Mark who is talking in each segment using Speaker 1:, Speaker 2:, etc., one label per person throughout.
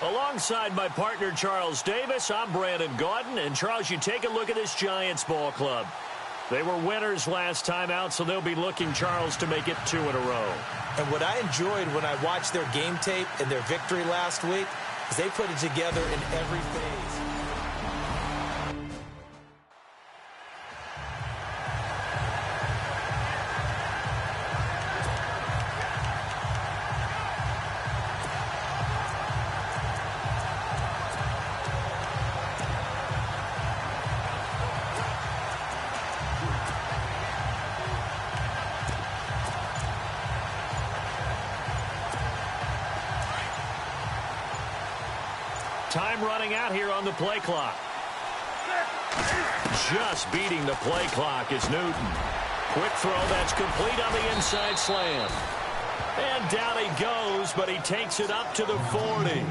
Speaker 1: Alongside my partner, Charles Davis, I'm Brandon Gaudin. And, Charles, you take a look at this Giants ball club. They were winners last time out, so they'll be looking, Charles, to make it 2 in a row.
Speaker 2: And what I enjoyed when I watched their game tape and their victory last week is they put it together in every phase.
Speaker 1: Time running out here on the play clock. Just beating the play clock is Newton. Quick throw, that's complete on the inside slant. And down he goes, but he takes it up to the 40.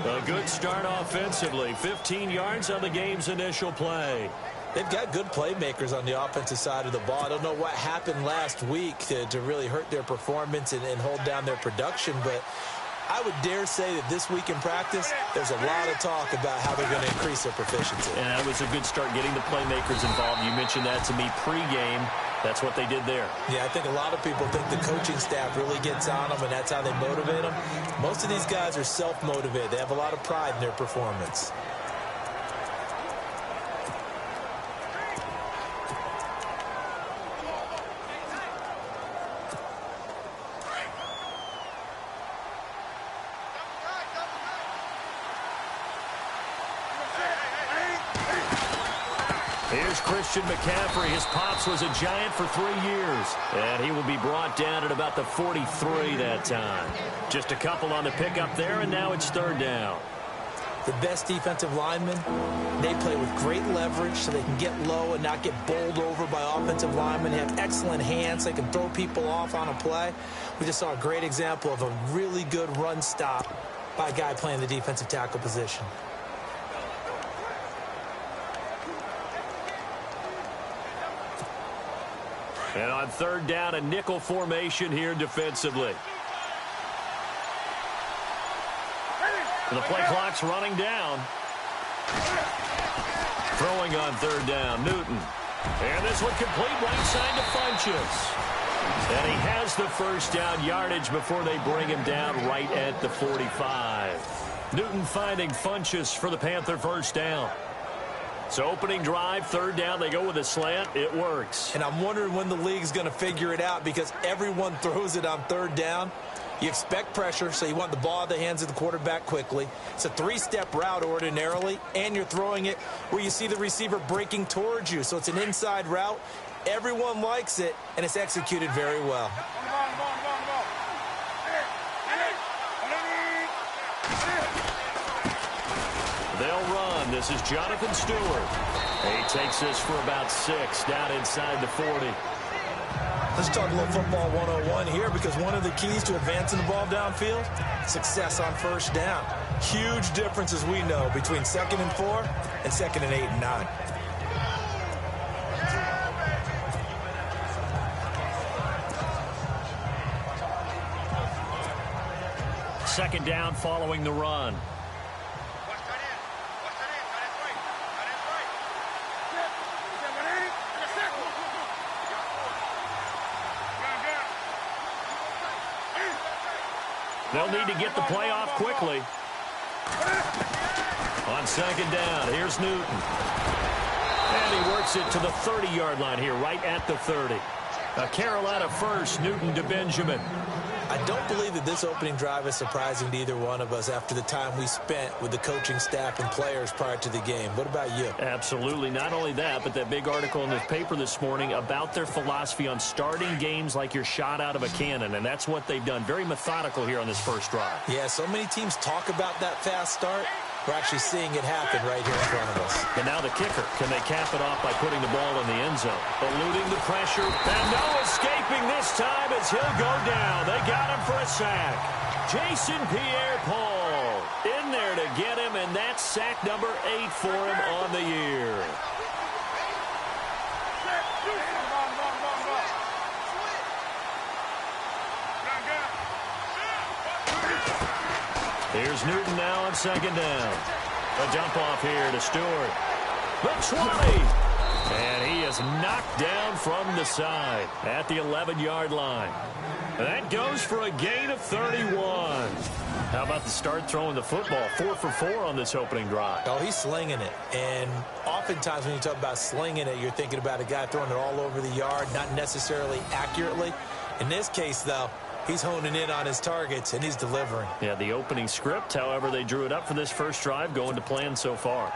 Speaker 1: A good start offensively. 15 yards on the game's initial play.
Speaker 2: They've got good playmakers on the offensive side of the ball. I don't know what happened last week to really hurt their performance and hold down their production, but I would dare say that this week in practice, there's a lot of talk about how they're going to increase their proficiency.
Speaker 1: And that was a good start getting the playmakers involved. You mentioned that to me pregame. That's what they did there.
Speaker 2: Yeah, I think a lot of people think the coaching staff really gets on them, and that's how they motivate them. Most of these guys are self-motivated. They have a lot of pride in their performance.
Speaker 1: Here's Christian McCaffrey. His pops was a Giant for 3 years. And he will be brought down at about the 43 that time. Just a couple on the pickup there, and now it's 3rd down.
Speaker 2: The best defensive linemen, they play with great leverage so they can get low and not get bowled over by offensive linemen. They have excellent hands. They can throw people off on a play. We just saw a great example of a really good run stop by a guy playing the defensive tackle position.
Speaker 1: And on 3rd down, a nickel formation here defensively. The play clock's running down. Throwing on 3rd down, Newton. And this one complete right side to Funchess. And he has the 1st down yardage before they bring him down right at the 45. Newton finding Funchess for the Panther 1st down. So opening drive, 3rd down, they go with a slant. It works.
Speaker 2: And I'm wondering when the league's going to figure it out because everyone throws it on 3rd down. You expect pressure, so you want the ball out of the hands of the quarterback quickly. It's a 3-step route ordinarily, and you're throwing it where you see the receiver breaking towards you. So it's an inside route. Everyone likes it, and it's executed very well.
Speaker 1: They'll run. This is Jonathan Stewart. He takes this for about 6 down inside the 40.
Speaker 2: Let's talk a little football 101 here because one of the keys to advancing the ball downfield, success on 1st down. Huge difference, as we know, between 2nd and 4 and 2nd and 8 and 9.
Speaker 1: Second down following the run. They'll need to get the play off quickly. On 2nd down, here's Newton. And he works it to the 30-yard line here, right at the 30. A Carolina first, Newton to Benjamin.
Speaker 2: I don't believe that this opening drive is surprising to either one of us after the time we spent with the coaching staff and players prior to the game. What about you?
Speaker 1: Absolutely. Not only that, but that big article in the paper this morning about their philosophy on starting games like you're shot out of a cannon, and that's what they've done. Very methodical here on this first drive.
Speaker 2: Yeah, so many teams talk about that fast start. We're actually seeing it happen right here in front of us.
Speaker 1: And now the kicker. Can they cap it off by putting the ball in the end zone? Eluding the pressure. And no escaping this time as he'll go down. They got him for a sack. Jason Pierre-Paul in there to get him, and that's sack number 8 for him on the year. Here's Newton now on second down. A dump off here to Stewart. The 20. And he is knocked down from the side at the 11-yard line. That goes for a gain of 31. How about the start throwing the football? 4 for 4 on this opening drive.
Speaker 2: Oh, he's slinging it. And oftentimes when you talk about slinging it, you're thinking about a guy throwing it all over the yard, not necessarily accurately. In this case, though, he's honing in on his targets, and he's delivering.
Speaker 1: Yeah, the opening script, however, they drew it up for this first drive, going to plan so far.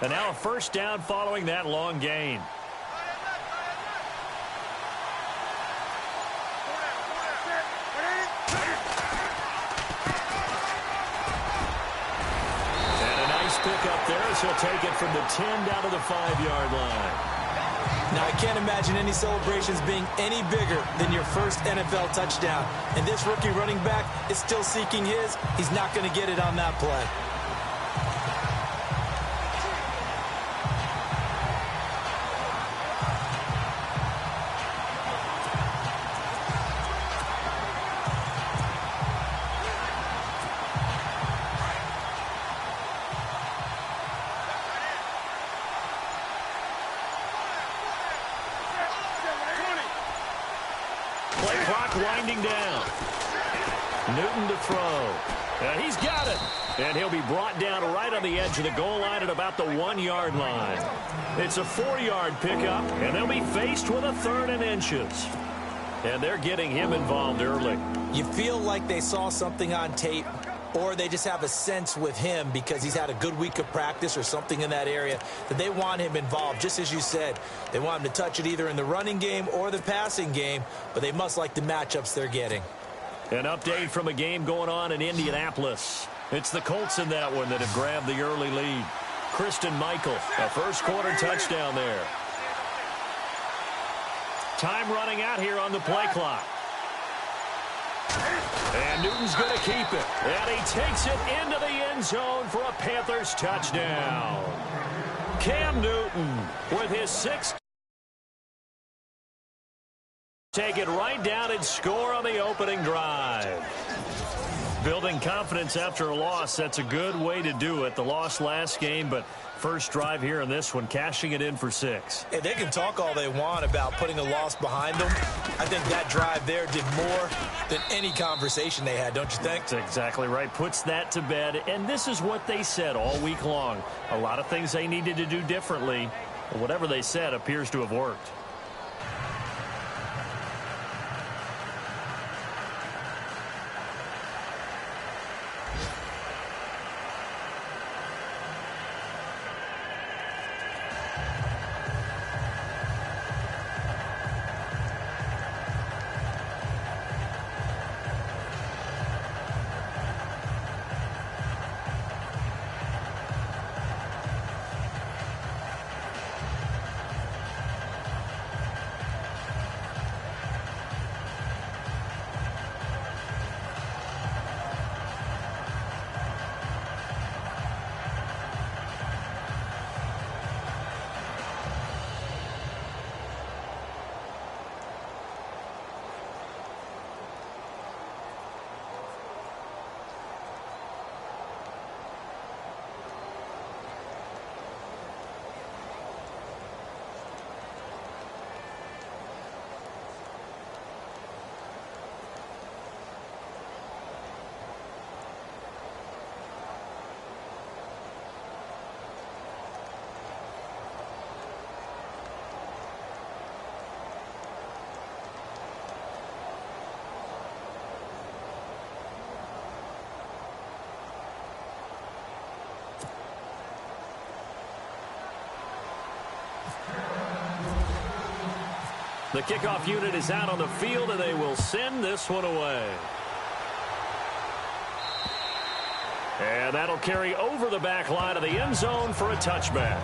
Speaker 1: And now a first down following that long gain. And a nice pick up there as he'll take it from the 10 down to the 5-yard line.
Speaker 2: Now, I can't imagine any celebrations being any bigger than your first NFL touchdown. And this rookie running back is still seeking his. He's not going to get it on that play.
Speaker 1: Winding down. Newton to throw. And he's got it. And he'll be brought down right on the edge of the goal line at about the 1-yard line. It's a 4-yard pickup, and they'll be faced with a 3rd and inches. And they're getting him involved early.
Speaker 2: You feel like they saw something on tape, or they just have a sense with him because he's had a good week of practice or something in that area that they want him involved. Just as you said, they want him to touch it either in the running game or the passing game, but they must like the matchups they're getting.
Speaker 1: An update from a game going on in Indianapolis. It's the Colts in that one that have grabbed the early lead. Christian Michael, a first-quarter touchdown there. Time running out here on the play clock. And Newton's going to keep it. And he takes it into the end zone for a Panthers touchdown. Cam Newton with his 6th. Take it right down and score on the opening drive. Building confidence after a loss, that's a good way to do it. The loss last game, but first drive here in this one, cashing it in for 6.
Speaker 2: Hey, they can talk all they want about putting a loss behind them. I think that drive there did more than any conversation they had, don't you think?
Speaker 1: That's exactly right. Puts that to bed, and this is what they said all week long. A lot of things they needed to do differently. Whatever they said appears to have worked. The kickoff unit is out on the field, and they will send this one away. And that'll carry over the back line of the end zone for a touchback.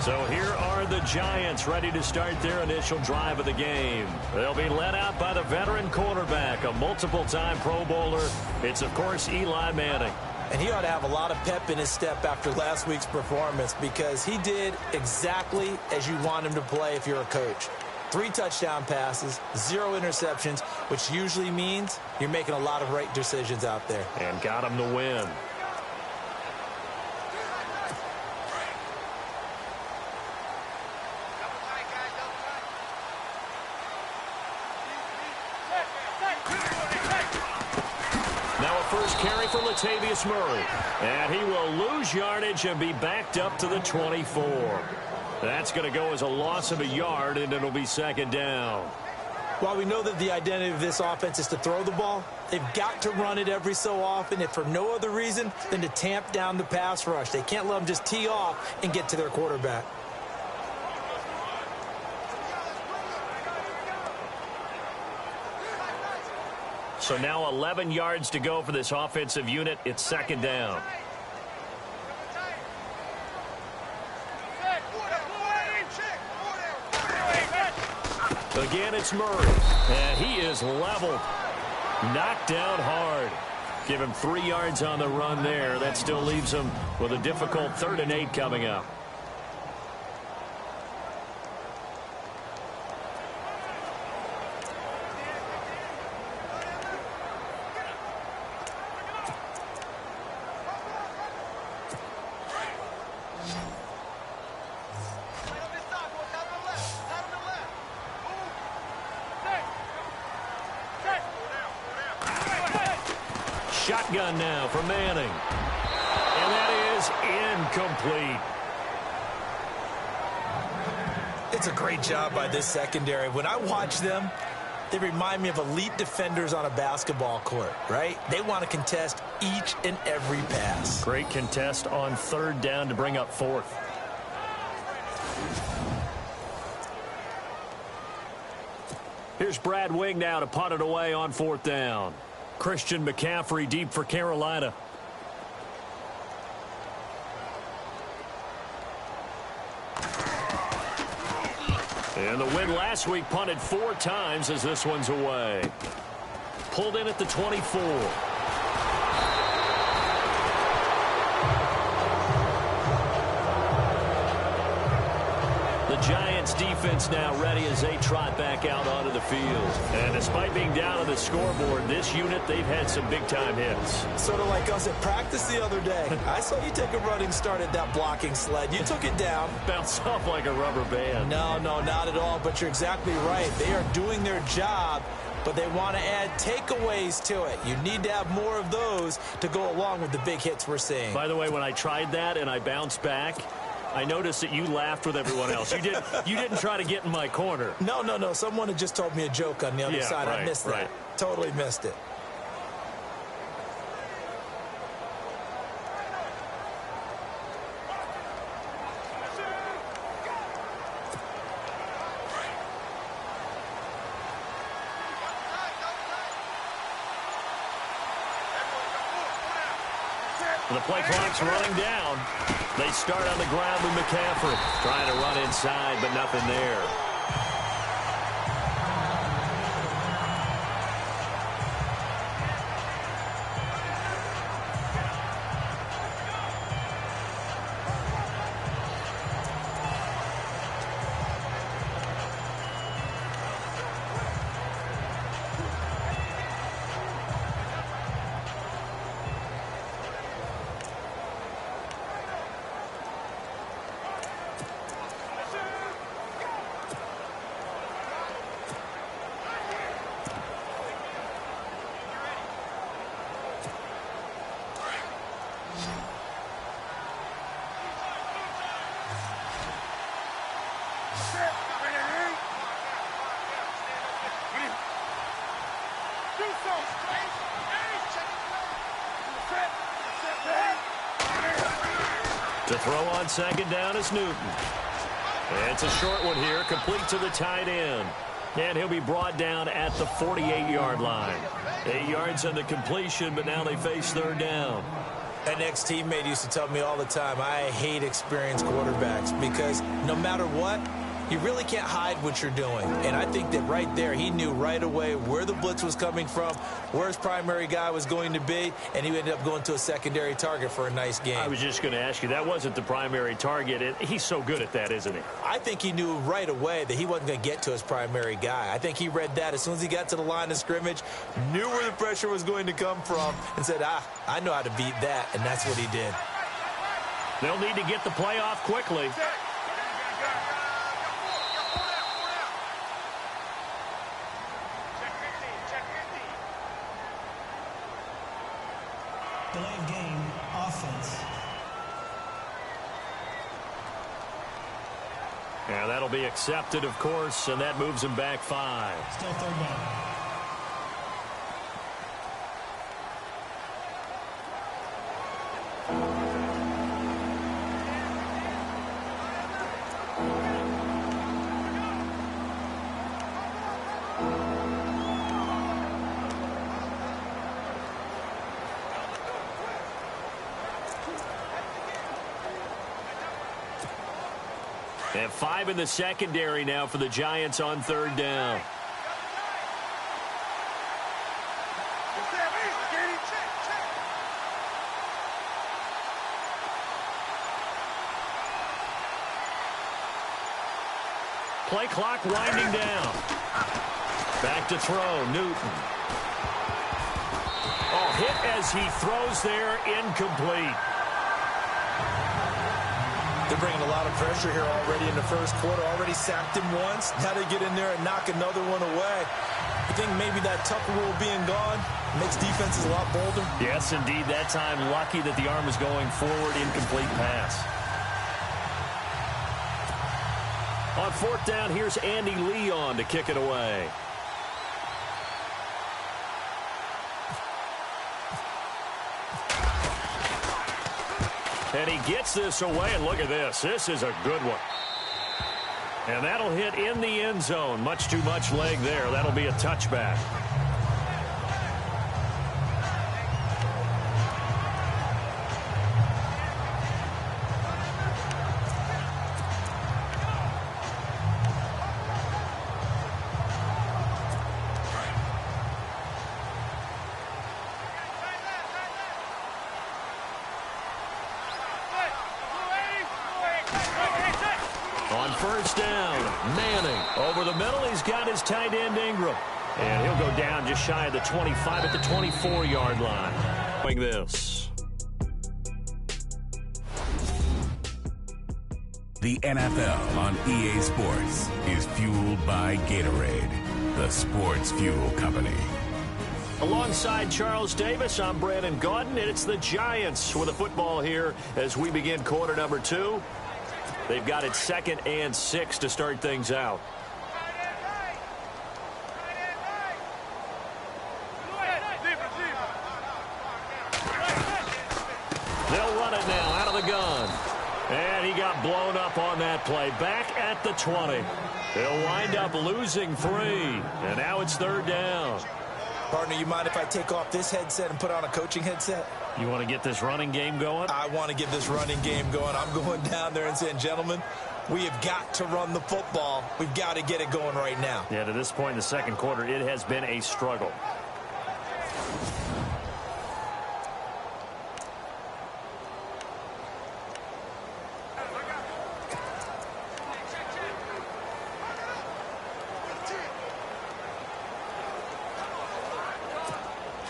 Speaker 1: So here are the Giants ready to start their initial drive of the game. They'll be led out by the veteran quarterback, a multiple-time Pro Bowler. It's, of course, Eli Manning.
Speaker 2: And he ought to have a lot of pep in his step after last week's performance because he did exactly as you want him to play if you're a coach. 3 touchdown passes, 0 interceptions, which usually means you're making a lot of right decisions out there.
Speaker 1: And got him to win. Now a first carry for Latavius Murray. And he will lose yardage and be backed up to the 24. That's going to go as a loss of a yard, and it'll be second down.
Speaker 2: While we know that the identity of this offense is to throw the ball, they've got to run it every so often, if for no other reason than to tamp down the pass rush. They can't let them just tee off and get to their quarterback.
Speaker 1: So now 11 yards to go for this offensive unit. It's second down. Again, it's Murray, and he is leveled. Knocked down hard. Give him 3 yards on the run there. That still leaves him with a difficult 3rd and 8 coming up. Shotgun now for Manning. And that is incomplete.
Speaker 2: It's a great job by this secondary. When I watch them, they remind me of elite defenders on a basketball court, right? They want to contest each and every pass.
Speaker 1: Great contest on 3rd down to bring up 4th. Here's Brad Wing now to punt it away on 4th down. Christian McCaffrey deep for Carolina. And the win last week punted 4 times as this one's away. Pulled in at the 24. The Giants defense now ready as they trot back out onto the field. And despite being down on the scoreboard, this unit, they've had some big-time hits.
Speaker 2: Sort of like us at practice the other day. I saw you take a running start at that blocking sled. You took it down.
Speaker 1: Bounced off like a rubber band.
Speaker 2: No, not at all, but you're exactly right. They are doing their job, but they want to add takeaways to it. You need to have more of those to go along with the big hits we're seeing.
Speaker 1: By the way, when I tried that and I bounced back, I noticed that you laughed with everyone else. You didn't try to get in my corner.
Speaker 2: No. Someone had just told me a joke on the other side.
Speaker 1: Right,
Speaker 2: I missed that. Totally missed it.
Speaker 1: The play clock's running down. They start on the ground with McCaffrey. Trying to run inside, but nothing there. To throw on 2nd down is Newton. It's a short one here, complete to the tight end. And he'll be brought down at the 48-yard line. 8 yards on the completion, but now they face 3rd down.
Speaker 2: An ex-teammate used to tell me all the time, I hate experienced quarterbacks because no matter what, You really can't hide what you're doing. And I think that right there, he knew right away where the blitz was coming from, where his primary guy was going to be, and he ended up going to a secondary target for a nice game.
Speaker 1: I was just going to ask you, that wasn't the primary target. He's so good at that, isn't he?
Speaker 2: I think he knew right away that he wasn't going to get to his primary guy. I think he read that as soon as he got to the line of scrimmage, knew where the pressure was going to come from, and said, I know how to beat that, and that's what he did.
Speaker 1: They'll need to get the play off quickly.
Speaker 3: Delay of game, offense.
Speaker 1: Yeah, that'll be accepted, of course, and that moves him back 5.
Speaker 3: Still third down.
Speaker 1: And 5 in the secondary now for the Giants on third down. Play clock winding down. Back to throw, Newton. Oh, hit as he throws there, incomplete.
Speaker 2: They're bringing a lot of pressure here already in the first quarter. Already sacked him once. Now they get in there and knock another one away. I think maybe that Tucker rule being gone makes defenses a lot bolder.
Speaker 1: Yes, indeed. That time, lucky that the arm is going forward. Incomplete pass. On fourth down, here's Andy Leon to kick it away. And he gets this away, and look at this. This is a good one. And that'll hit in the end zone. Much too much leg there. That'll be a touchback. On first down, Manning over the middle. He's got his tight end Ingram. And he'll go down just shy of the 25 at the 24-yard line. Like this.
Speaker 4: The NFL on EA Sports is fueled by Gatorade, the sports fuel company.
Speaker 1: Alongside Charles Davis, I'm Brandon Gaudin, and it's the Giants with the football here as we begin quarter number 2. They've got it 2nd and 6 to start things out. They'll run it now out of the gun. And he got blown up on that play. Back at the 20. They'll wind up losing 3. And now it's third down.
Speaker 2: Partner, you mind if I take off this headset and put on a coaching headset?
Speaker 1: You want to get this running game going?
Speaker 2: I want to get this running game going. I'm going down there and saying, gentlemen, we have got to run the football. We've got to get it going right now.
Speaker 1: Yeah, to this point in the second quarter, it has been a struggle.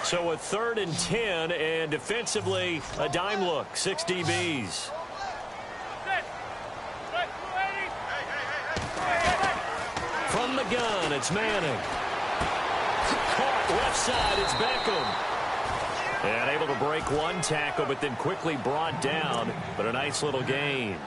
Speaker 1: So a 3rd and 10, and defensively, a dime look, 6 DBs. From the gun, it's Manning. Caught left side, it's Beckham. And able to break one tackle, but then quickly brought down. But a nice little gain.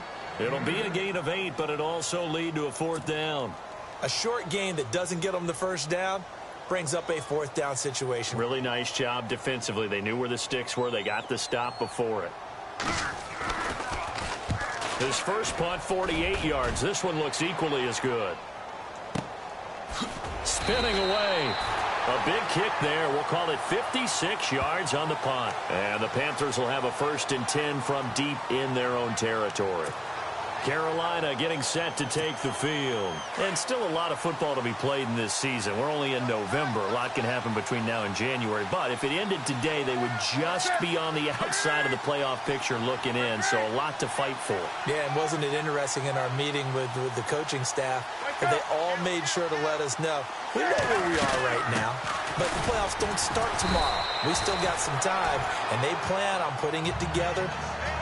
Speaker 1: It'll be a gain of 8, but it'll also lead to a 4th down.
Speaker 2: A short gain that doesn't get them the first down brings up a 4th down situation.
Speaker 1: Really nice job defensively. They knew where the sticks were. They got the stop before it. His first punt, 48 yards. This one looks equally as good. Spinning away. A big kick there. We'll call it 56 yards on the punt. And the Panthers will have a 1st and 10 from deep in their own territory. Carolina getting set to take the field. And still a lot of football to be played in this season. We're only in November. A lot can happen between now and January. But if it ended today, they would just be on the outside of the playoff picture looking in. So a lot to fight for.
Speaker 2: Yeah, and wasn't it interesting in our meeting with the coaching staff that they all made sure to let us know, we know where we are right now, but the playoffs don't start tomorrow. We still got some time, and they plan on putting it together,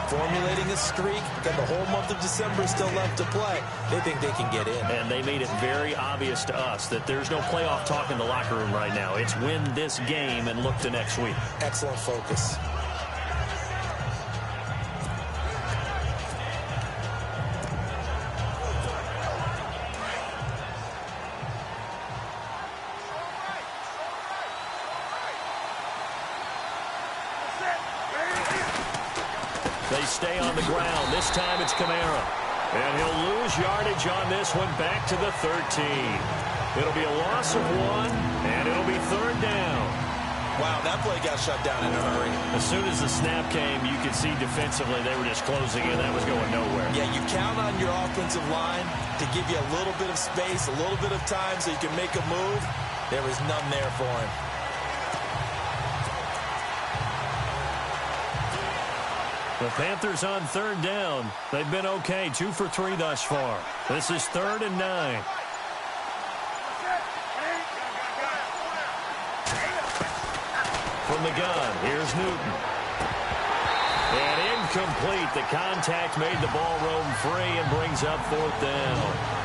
Speaker 2: formulating a streak. Got the whole month of December still left to play. They think they can get in.
Speaker 1: And they made it very obvious to us that there's no playoff talk in the locker room right now. It's win this game and look to next week.
Speaker 2: Excellent focus.
Speaker 1: They stay on the ground. This time it's Kamara. And he'll lose yardage on this one back to the 13. It'll be a loss of 1, and it'll be 3rd down.
Speaker 2: Wow, that play got shut down in a hurry.
Speaker 1: As soon as the snap came, you could see defensively they were just closing in. That was going nowhere.
Speaker 2: Yeah, you count on your offensive line to give you a little bit of space, a little bit of time so you can make a move. There was none there for him.
Speaker 1: The Panthers on 3rd down. They've been okay, 2 for 3 thus far. This is 3rd and 9. From the gun, here's Newton. And incomplete. The contact made the ball roam free and brings up 4th down.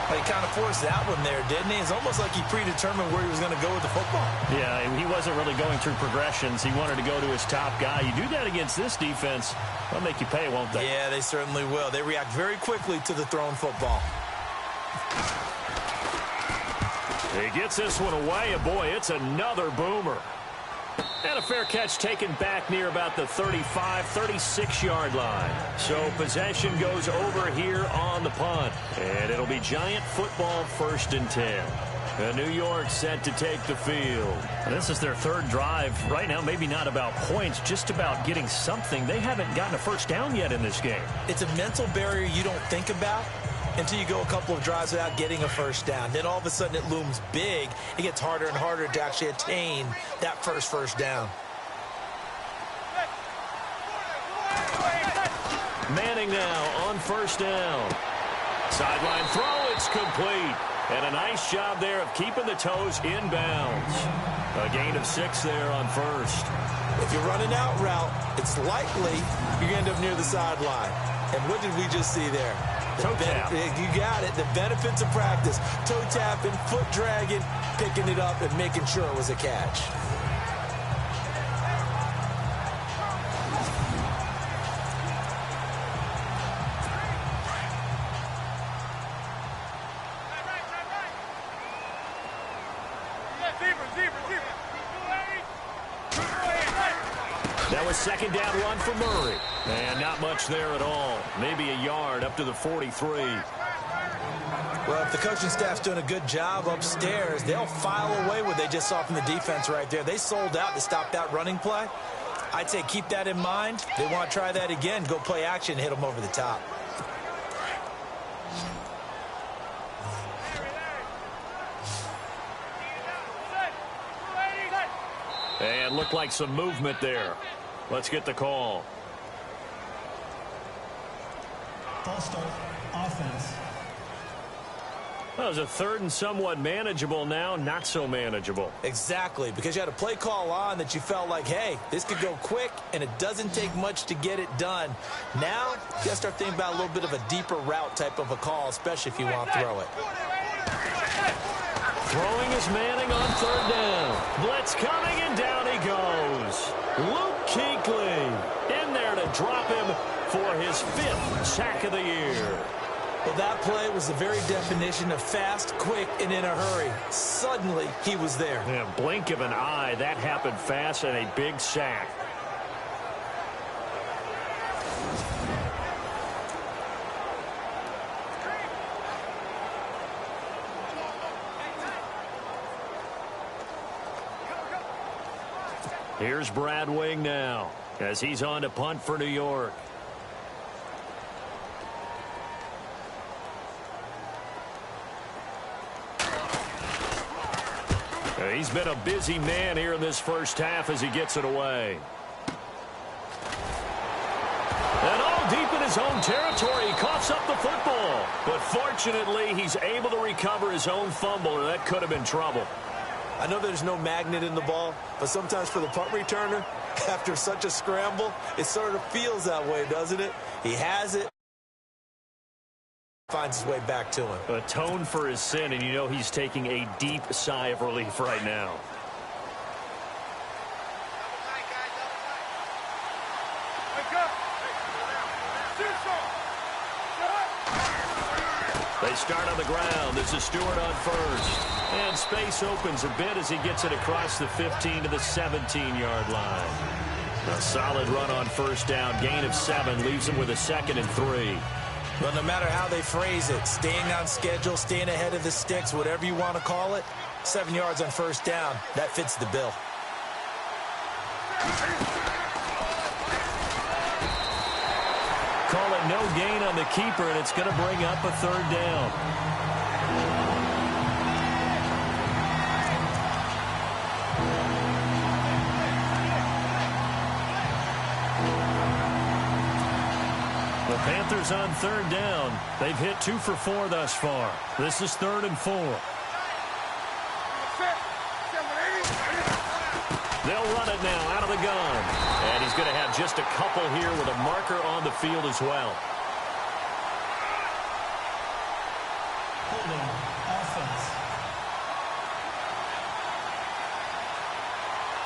Speaker 2: Well, he kind of forced that one there, didn't he? It's almost like he predetermined where he was going to go with the football.
Speaker 1: Yeah, he wasn't really going through progressions. He wanted to go to his top guy. You do that against this defense, they'll make you pay, won't they?
Speaker 2: Yeah, they certainly will. They react very quickly to the thrown football.
Speaker 1: He gets this one away, and boy, it's another boomer. And a fair catch taken back near about the 35, 36-yard line. So possession goes over here on the punt. And it'll be Giant football 1st and 10. And New York set to take the field. And this is their 3rd drive. Right now, maybe not about points, just about getting something. They haven't gotten a first down yet in this game.
Speaker 2: It's a mental barrier you don't think about until you go a couple of drives without getting a first down. Then all of a sudden it looms big. It gets harder and harder to actually attain that first down.
Speaker 1: Manning now on 1st down. Sideline throw, it's complete. And a nice job there of keeping the toes in bounds. A gain of 6 there on 1st.
Speaker 2: If you're running out route, it's likely you're going to end up near the sideline. And what did we just see there?
Speaker 1: Toe tap.
Speaker 2: You got it. The benefits of practice. Toe tapping, foot dragging, picking it up, and making sure it was a catch.
Speaker 1: That was 2nd down run for Murray. And not much there at all. Maybe a yard up to the 43.
Speaker 2: Well, if the coaching staff's doing a good job upstairs, they'll file away what they just saw from the defense right there. They sold out to stop that running play. I'd say keep that in mind. They want to try that again. Go play action, hit them over the top.
Speaker 1: And looked like some movement there. Let's get the call.
Speaker 3: False start, offense.
Speaker 1: That was a 3rd and somewhat manageable, now not so manageable.
Speaker 2: Exactly, because you had a play call on that you felt like, hey, this could go quick, and it doesn't take much to get it done. Now, you got to start thinking about a little bit of a deeper route type of a call, especially if you want to throw it.
Speaker 1: Throwing is Manning on 3rd down. Blitz coming, and down he goes. Luke Kuechly in there to drop him for his 5th sack of the year.
Speaker 2: Well, that play was the very definition of fast, quick, and in a hurry. Suddenly, he was there.
Speaker 1: Yeah, blink of an eye, that happened fast, and a big sack. Here's Brad Wing now as he's on to punt for New York. He's been a busy man here in this first half as he gets it away. And all deep in his own territory, he coughs up the football. But fortunately, he's able to recover his own fumble, or that could have been trouble.
Speaker 2: I know there's no magnet in the ball, but sometimes for the punt returner, after such a scramble, it sort of feels that way, doesn't it? He has it. Finds his way back to him.
Speaker 1: Atone for his sin, and you know he's taking a deep sigh of relief right now. They start on the ground. This is Stewart on first. And space opens a bit as he gets it across the 15 to the 17-yard line. A solid run on first down. Gain of 7 leaves him with a 2nd and 3.
Speaker 2: Well, no matter how they phrase it, staying on schedule, staying ahead of the sticks, whatever you want to call it, 7 yards on first down, that fits the bill.
Speaker 1: Call it no gain on the keeper, and it's going to bring up a 3rd down. The Panthers on 3rd down. They've hit 2 for 4 thus far. This is 3rd and 4. They'll run it now out of the gun. And he's going to have just a couple here with a marker on the field as well.
Speaker 3: Holding offense.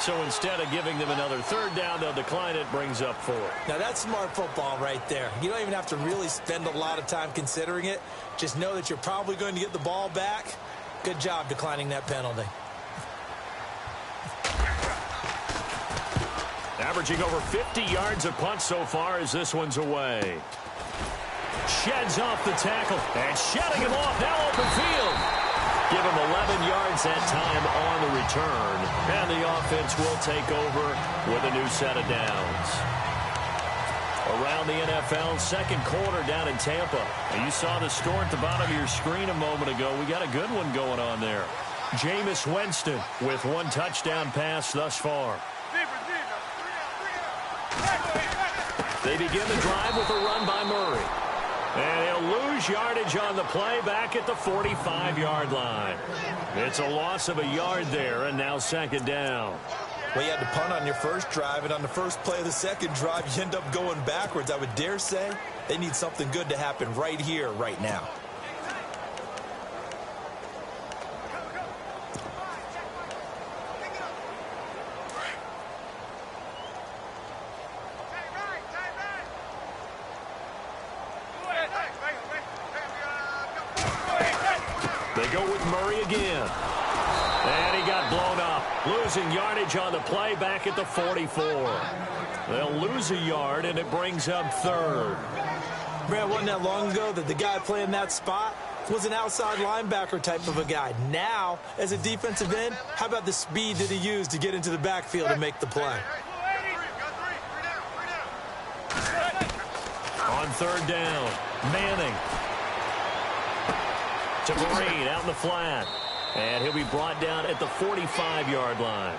Speaker 1: So instead of giving them another 3rd down, they'll decline it, brings up 4.
Speaker 2: Now, that's smart football right there. You don't even have to really spend a lot of time considering it. Just know that you're probably going to get the ball back. Good job declining that penalty.
Speaker 1: Averaging over 50 yards a punt so far as this one's away. Sheds off the tackle, and shedding him off, now open field. Give him 11 yards that time on the return, and the offense will take over with a new set of downs. Around the NFL, second quarter down in Tampa. And you saw the score at the bottom of your screen a moment ago. We got a good one going on there. Jameis Winston with 1 touchdown pass thus far. They begin the drive with a run by Murray. And he'll lose yardage on the play back at the 45-yard line. It's a loss of a yard there, and now 2nd down.
Speaker 2: Well, you had to punt on your first drive, and on the first play of the second drive, you end up going backwards. I would dare say they need something good to happen right here, right now.
Speaker 1: They go with Murray again. And he got blown up. Losing yardage on the play back at the 44. They'll lose a yard, and it brings up 3rd.
Speaker 2: Brad, wasn't that long ago that the guy playing that spot was an outside linebacker type of a guy? Now, as a defensive end, how about the speed that he used to get into the backfield and make the play?
Speaker 1: On 3rd down, Manning. To Green out in the flat. And he'll be brought down at the 45-yard line.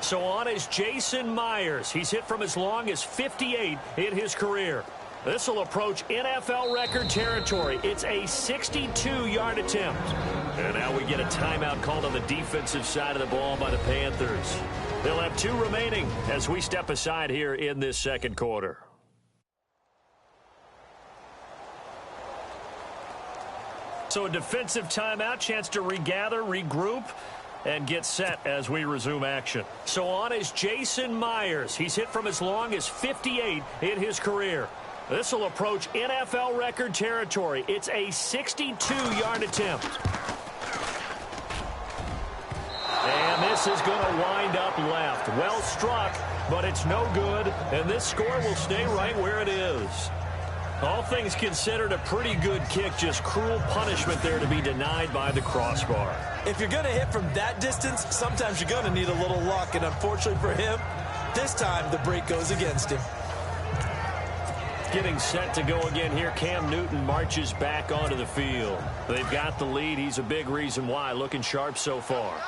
Speaker 1: So on is Jason Myers. He's hit from as long as 58 in his career. This will approach NFL record territory. It's a 62-yard attempt. And now we get a timeout called on the defensive side of the ball by the Panthers. They'll have 2 remaining as we step aside here in this second quarter. So a defensive timeout, chance to regather, regroup, and get set as we resume action. So on is Jason Myers. He's hit from as long as 58 in his career. This will approach NFL record territory. It's a 62-yard attempt. And this is going to wind up left. Well struck, but it's no good, and this score will stay right where it is. All things considered, a pretty good kick. Just cruel punishment there to be denied by the crossbar.
Speaker 2: If you're going to hit from that distance, sometimes you're going to need a little luck. And unfortunately for him, this time the break goes against him.
Speaker 1: Getting set to go again here, Cam Newton marches back onto the field. They've got the lead. He's a big reason why. Looking sharp so far.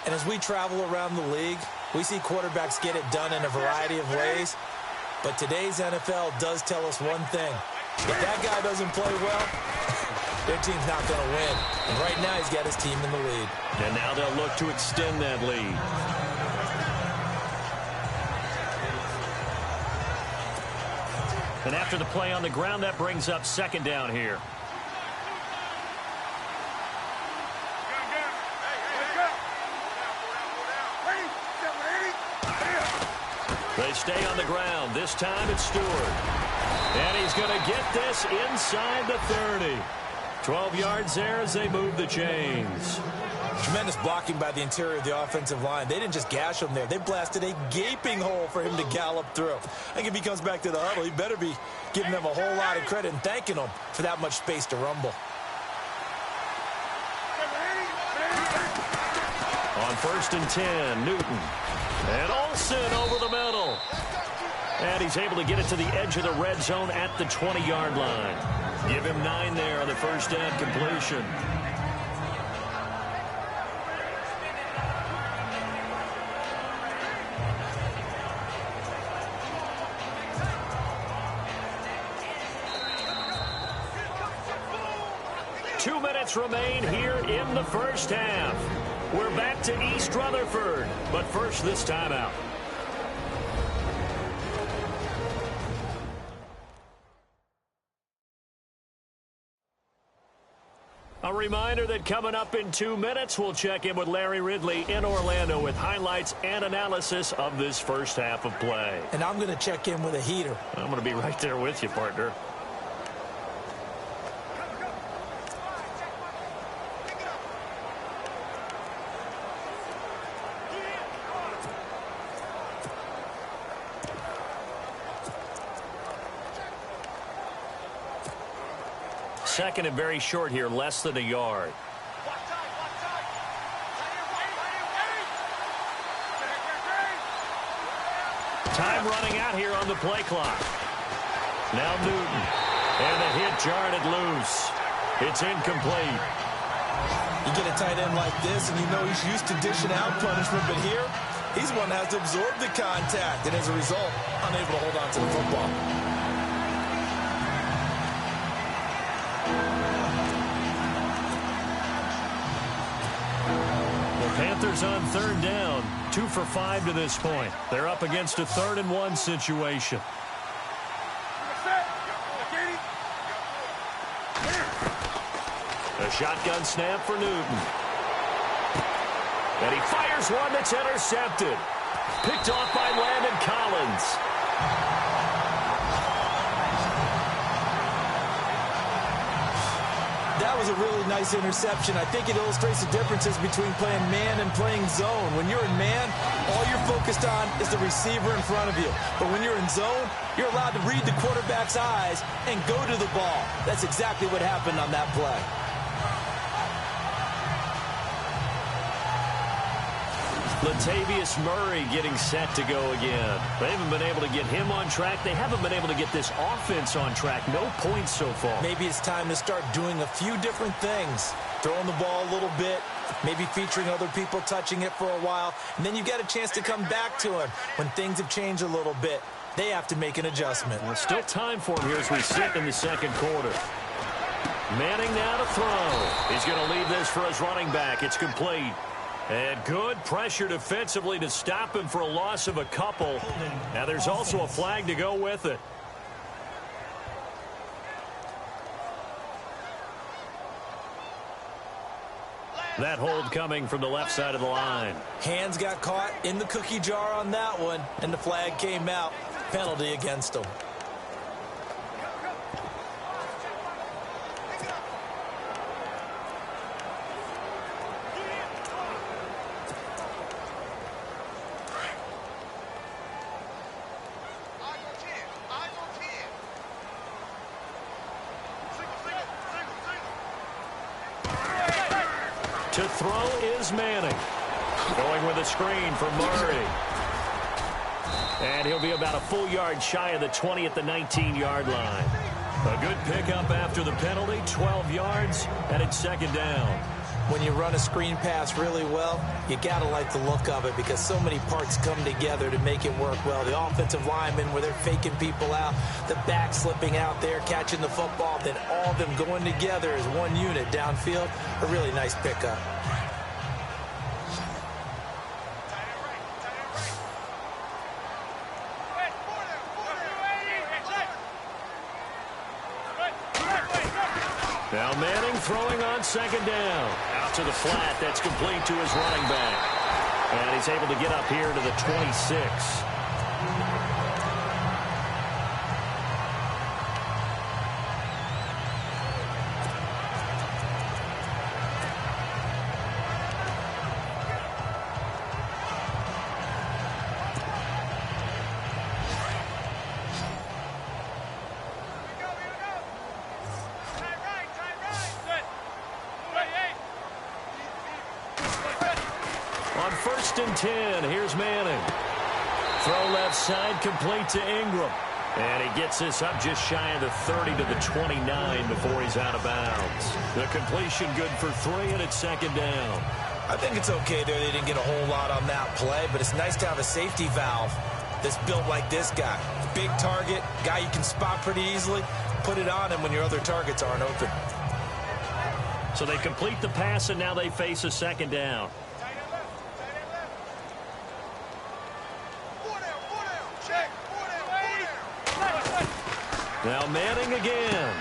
Speaker 2: And as we travel around the league, we see quarterbacks get it done in a variety of ways. But today's NFL does tell us one thing. If that guy doesn't play well, their team's not going to win. And right now, he's got his team in the lead.
Speaker 1: And now they'll look to extend that lead. And after the play on the ground, that brings up second down here. They stay on the ground. This time it's Stewart. And he's going to get this inside the 30. 12 yards there as they move the chains.
Speaker 2: Tremendous blocking by the interior of the offensive line. They didn't just gash him there. They blasted a gaping hole for him to gallop through. I think if he comes back to the huddle, he better be giving them a whole lot of credit and thanking them for that much space to rumble.
Speaker 1: On 1st and 10, Newton. And Olsen over the middle. And he's able to get it to the edge of the red zone at the 20-yard line. Give him 9 there on the first down completion. Two minutes remain here in the first half. We're back to East Rutherford, but first this timeout. A reminder that coming up in 2 minutes, we'll check in with Larry Ridley in Orlando with highlights and analysis of this first half of play.
Speaker 2: And I'm going to check in with a heater.
Speaker 1: I'm going to be right there with you, partner. Second and very short here, less than a yard. Time running out here on the play clock. Now Newton. And the hit jarred it loose. It's incomplete.
Speaker 2: You get a tight end like this, and you know he's used to dishing out punishment, but here, he's one that has to absorb the contact, and as a result, unable to hold on to the football.
Speaker 1: Panthers on third down, 2 for 5 to this point. They're up against a 3rd and 1 situation. A shotgun snap for Newton. And he fires one that's intercepted. Picked off by Landon Collins.
Speaker 2: That was a really nice interception. I think it illustrates the differences between playing man and playing zone. When you're in man, all you're focused on is the receiver in front of you. But when you're in zone, you're allowed to read the quarterback's eyes and go to the ball. That's exactly what happened on that play.
Speaker 1: Latavius Murray getting set to go again. They haven't been able to get him on track. They haven't been able to get this offense on track. No points so far.
Speaker 2: Maybe it's time to start doing a few different things. Throwing the ball a little bit, maybe featuring other people touching it for a while, and then you get a chance to come back to him when things have changed a little bit. They have to make an adjustment.
Speaker 1: Well, still time for him here as we sit in the second quarter. Manning now to throw. He's going to leave this for his running back. It's complete. And good pressure defensively to stop him for a loss of a couple. Now there's also a flag to go with it. That hold coming from the left side of the line.
Speaker 2: Hands got caught in the cookie jar on that one, and the flag came out. Penalty against him.
Speaker 1: To throw is Manning. Going with a screen for Murray. And he'll be about a full yard shy of the 20 at the 19-yard line. A good pickup after the penalty, 12 yards, and it's second down.
Speaker 2: When you run a screen pass really well, you got to like the look of it because so many parts come together to make it work well. The offensive linemen, where they're faking people out, the back slipping out there, catching the football, then all of them going together as one unit downfield. A really nice pickup.
Speaker 1: Now Manning throwing on second down. Out to the flat. That's complete to his running back. And he's able to get up here to the 26. On 1st and 10, here's Manning. Throw left side, complete to Ingram. And he gets this up just shy of the 30 to the 29 before he's out of bounds. The completion good for 3, and it's second down.
Speaker 2: I think it's okay there. They didn't get a whole lot on that play, but it's nice to have a safety valve that's built like this guy. Big target, guy you can spot pretty easily. Put it on him when your other targets aren't open.
Speaker 1: So they complete the pass, and now they face a second down. Now Manning again.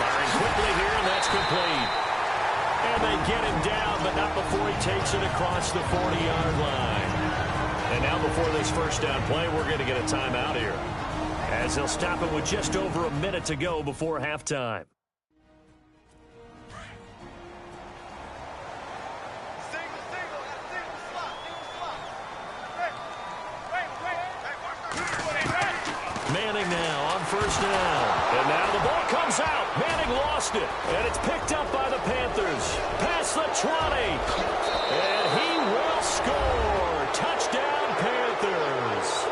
Speaker 1: Firing quickly here, and that's complete. And they get him down, but not before he takes it across the 40-yard line. And now before this first down play, we're going to get a timeout here, as they'll stop it with just over a minute to go before halftime. Manning now on first down. And now the ball comes out. Manning lost it. And it's picked up by the Panthers. Past the 20. And he will score. Touchdown, Panthers.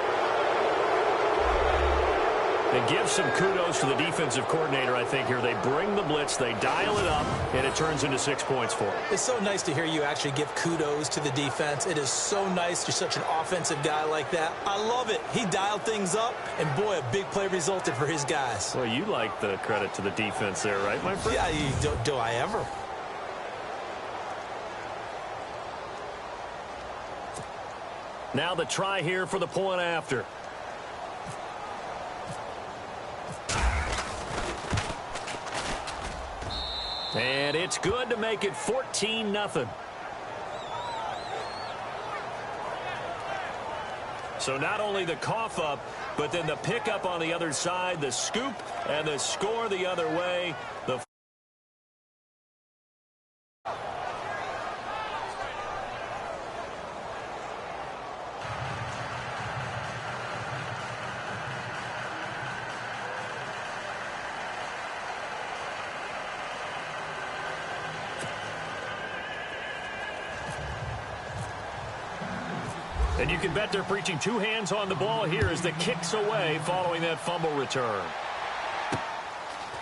Speaker 1: And give some kudos to the defensive coordinator, I think, here. They bring the blitz, they dial it up, and it turns into 6 points for them.
Speaker 2: It's so nice to hear you actually give kudos to the defense. It is so nice. You're such an offensive guy like that. I love it. He dialed things up, and boy, a big play resulted for his guys.
Speaker 1: Well, you like the credit to the defense there, right, my friend?
Speaker 2: Yeah, do I ever?
Speaker 1: Now the try here for the point after. And it's good to make it 14-0. So not only the cough up, but then the pickup on the other side, the scoop, and the score the other way. The And you can bet they're preaching two hands on the ball here as the kick's away following that fumble return.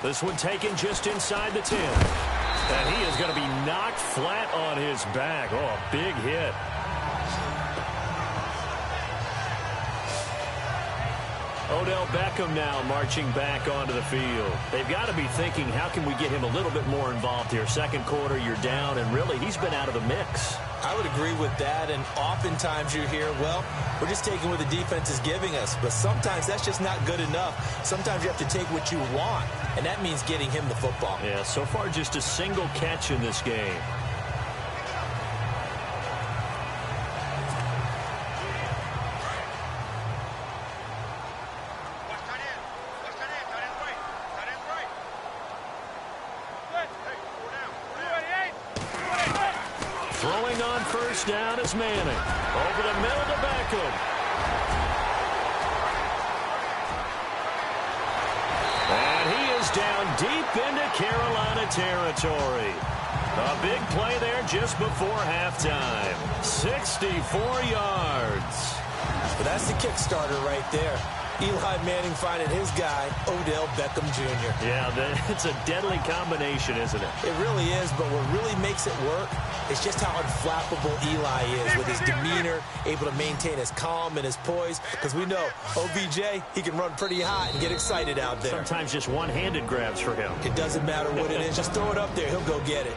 Speaker 1: This one taken just inside the 10. And he is going to be knocked flat on his back. Oh, a big hit. Odell Beckham now marching back onto the field. They've got to be thinking, how can we get him a little bit more involved here? Second quarter, you're down, and really, he's been out of the mix.
Speaker 2: I would agree with that, and oftentimes you hear, well, we're just taking what the defense is giving us, but sometimes that's just not good enough. Sometimes you have to take what you want, and that means getting him the football.
Speaker 1: Yeah, so far just a single catch in this game. Throwing on first down is Manning. Over the middle to Beckham. And he is down deep into Carolina territory. A big play there just before halftime. 64 yards.
Speaker 2: But that's the Kickstarter right there. Eli Manning finding his guy, Odell Beckham Jr.
Speaker 1: Yeah, it's a deadly combination, isn't it?
Speaker 2: It really is, but what really makes it work is just how unflappable Eli is with his demeanor, able to maintain his calm and his poise, because we know OBJ, he can run pretty hot and get excited out there.
Speaker 1: Sometimes just one-handed grabs for him.
Speaker 2: It doesn't matter what it is. Just throw it up there. He'll go get it.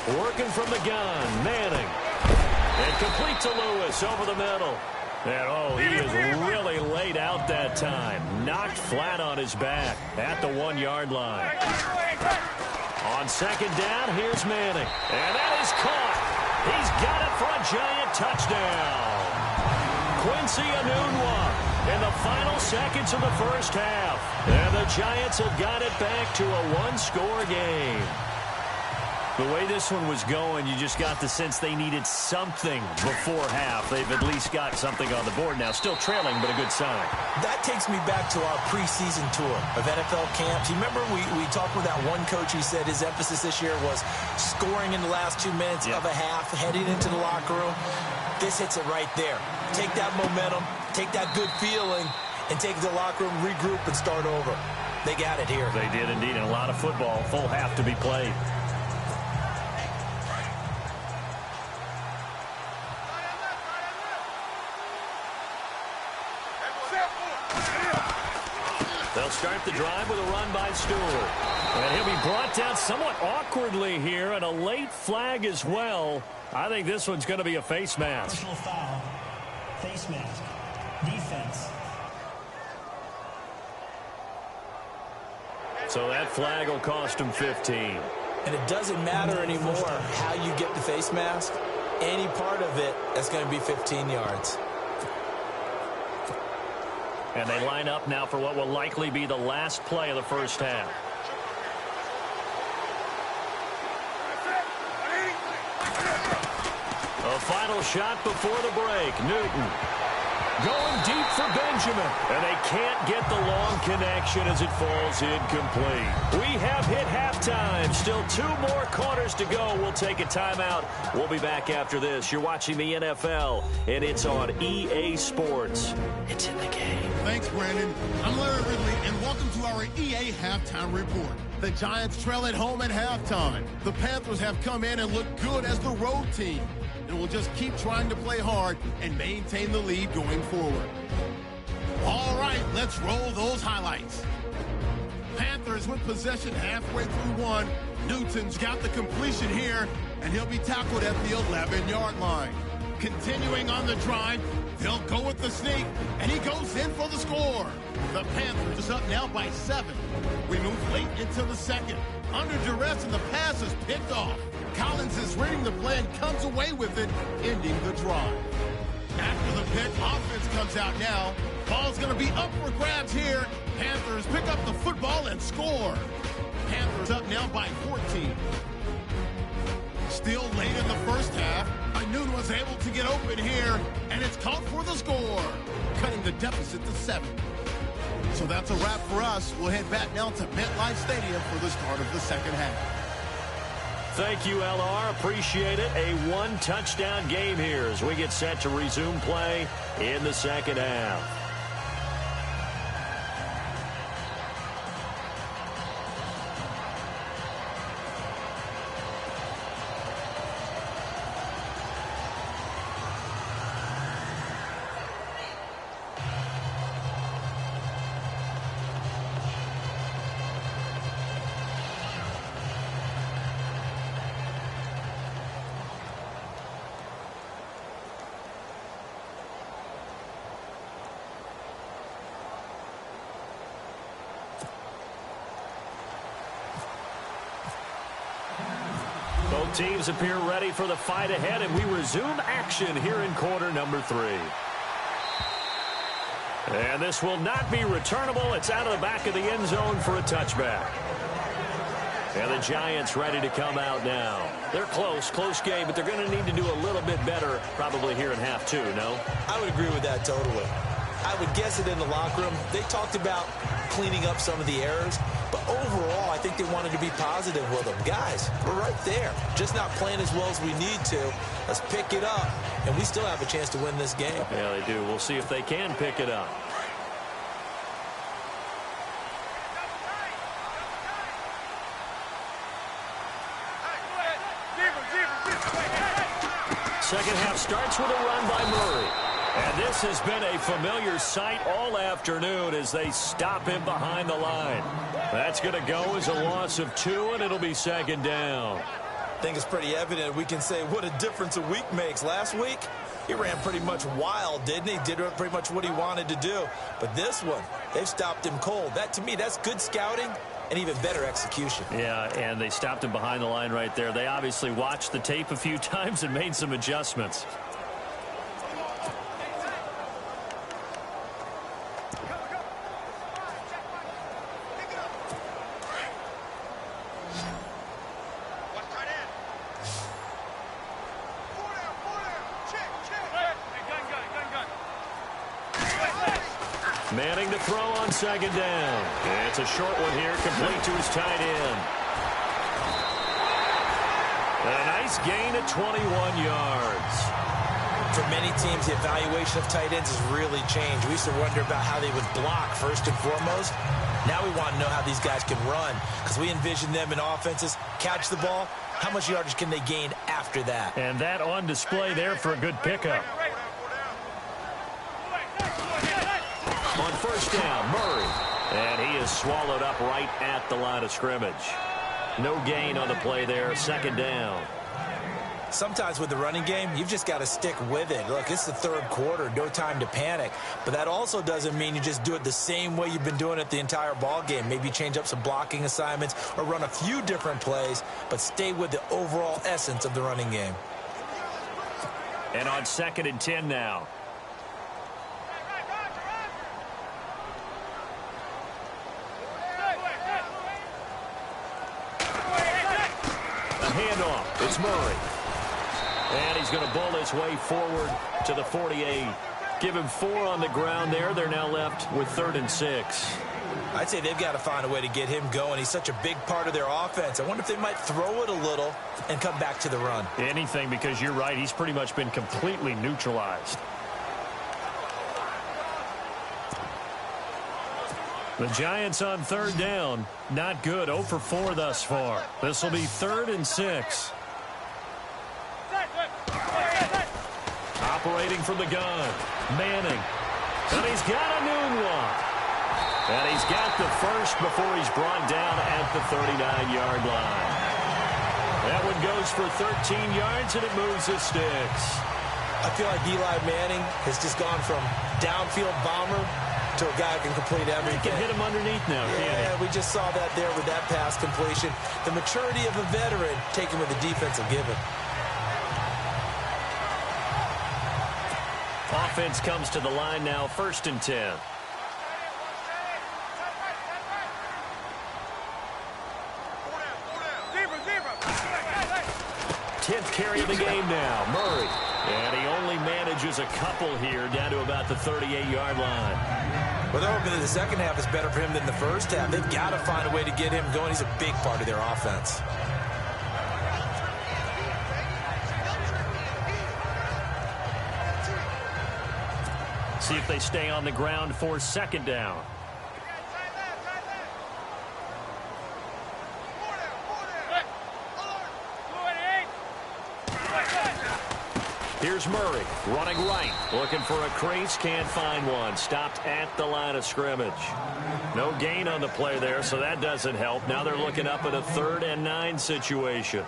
Speaker 1: Working from the gun, Manning. And complete to Lewis over the middle. And, he is really laid out that time. Knocked flat on his back at the 1-yard line. On second down, here's Manning. And that is caught. He's got it for a giant touchdown. Quincy Enunwa in the final seconds of the first half. And the Giants have got it back to a one-score game. The way this one was going, you just got the sense they needed something before half. They've at least got something on the board now. Still trailing, but a good sign.
Speaker 2: That takes me back to our preseason tour of NFL camps. You remember we talked with that one coach who said his emphasis this year was scoring in the last 2 minutes of a half, heading into the locker room. This hits it right there. Take that momentum, take that good feeling, and take it to the locker room, regroup, and start over. They got it here.
Speaker 1: They did indeed, and a lot of football. Full half to be played. They'll start the drive with a run by Stewart. And he'll be brought down somewhat awkwardly here, and a late flag as well. I think this one's going to be a face mask.
Speaker 3: Personal foul. Face mask. Defense.
Speaker 1: So that flag will cost him 15.
Speaker 2: And it doesn't matter anymore how you get the face mask. Any part of it, that's going to be 15 yards.
Speaker 1: And they line up now for what will likely be the last play of the first half. A final shot before the break. Newton going deep for Benjamin. And they can't get the long connection as it falls incomplete. We have hit halftime. Still 2 more quarters to go. We'll take a timeout. We'll be back after this. You're watching the NFL, and it's on EA Sports. It's in the game.
Speaker 5: Thanks, Brandon. I'm Larry Ridley, and welcome to our EA Halftime Report. The Giants trail at home at halftime. The Panthers have come in and looked good as the road team, and will just keep trying to play hard and maintain the lead going forward. All right, let's roll those highlights. Panthers with possession halfway through one. Newton's got the completion here, and he'll be tackled at the 11-yard line. Continuing on the drive, they'll go with the sneak, and he goes in for the score. The Panthers is up now by 7. We move late into the second. Under duress, and the pass is picked off. Collins is reading the play and comes away with it, ending the drive. After the pick, offense comes out now. Ball's going to be up for grabs here. Panthers pick up the football and score. Panthers up now by 14. Still late in the first half. Enunwa was able to get open here, and it's caught for the score, cutting the deficit to 7. So that's a wrap for us. We'll head back now to MetLife Stadium for the start of the second half.
Speaker 1: Thank you, LR. Appreciate it. A 1-touchdown game here as we get set to resume play in the second half. Both teams appear ready for the fight ahead, and we resume action here in quarter number 3. And this will not be returnable. It's out of the back of the end zone for a touchback. And the Giants ready to come out now. They're close game, but they're going to need to do a little bit better probably here in half 2, no?
Speaker 2: I would agree with that totally. I would guess it in the locker room. They talked about cleaning up some of the errors, but overall, I think they wanted to be positive with them. Guys, we're right there. Just not playing as well as we need to. Let's pick it up, and we still have a chance to win this game.
Speaker 1: Yeah, they do. We'll see if they can pick it up. Second half starts with a run by Murray. And this has been a familiar sight all afternoon as they stop him behind the line. That's going to go as a loss of 2, and it'll be second down.
Speaker 2: I think it's pretty evident. We can say what a difference a week makes. Last week, he ran pretty much wild, didn't he? Did pretty much what he wanted to do. But this one, they've stopped him cold. That, to me, that's good scouting and even better execution.
Speaker 1: Yeah, and they stopped him behind the line right there. They obviously watched the tape a few times and made some adjustments. Manning to throw on second down. It's a short one here, complete to his tight end. And a nice gain at 21 yards.
Speaker 2: For many teams, the evaluation of tight ends has really changed. We used to wonder about how they would block first and foremost. Now we want to know how these guys can run, because we envision them in offenses catch the ball. How much yardage can they gain after that?
Speaker 1: And that on display there for a good pickup. On first down, Murray. And he is swallowed up right at the line of scrimmage. No gain on the play there, second down.
Speaker 2: Sometimes with the running game, you've just got to stick with it. Look, it's the third quarter, no time to panic. But that also doesn't mean you just do it the same way you've been doing it the entire ball game. Maybe change up some blocking assignments or run a few different plays, but stay with the overall essence of the running game.
Speaker 1: And on 2nd and 10 now. Handoff. It's Murray. And he's going to bowl his way forward to the 48. Give him 4 on the ground there. They're now left with 3rd and 6.
Speaker 2: I'd say they've got to find a way to get him going. He's such a big part of their offense. I wonder if they might throw it a little and come back to the run.
Speaker 1: Anything, because you're right. He's pretty much been completely neutralized. The Giants on 3rd down. Not good. 0 for 4 thus far. This will be 3rd and 6. Operating from the gun. Manning. And he's got a noon one. And he's got the first before he's brought down at the 39-yard line. That one goes for 13 yards, and it moves the sticks.
Speaker 2: I feel like Eli Manning has just gone from downfield bomber to a guy who can complete everything.
Speaker 1: He can hit him underneath now,
Speaker 2: yeah, we just saw that there with that pass completion. The maturity of a veteran taken with the defensive given.
Speaker 1: Offense comes to the line now, 1st and 10. 10th carry of the game now, Murray. And he only manages a couple here down to about the 38-yard line.
Speaker 2: Well, they're hoping that the second half is better for him than the first half. They've got to find a way to get him going. He's a big part of their offense.
Speaker 1: See if they stay on the ground for 2nd down. Here's Murray, running right, looking for a crease, can't find one. Stopped at the line of scrimmage. No gain on the play there, so that doesn't help. Now they're looking up at a 3rd and 9 situation.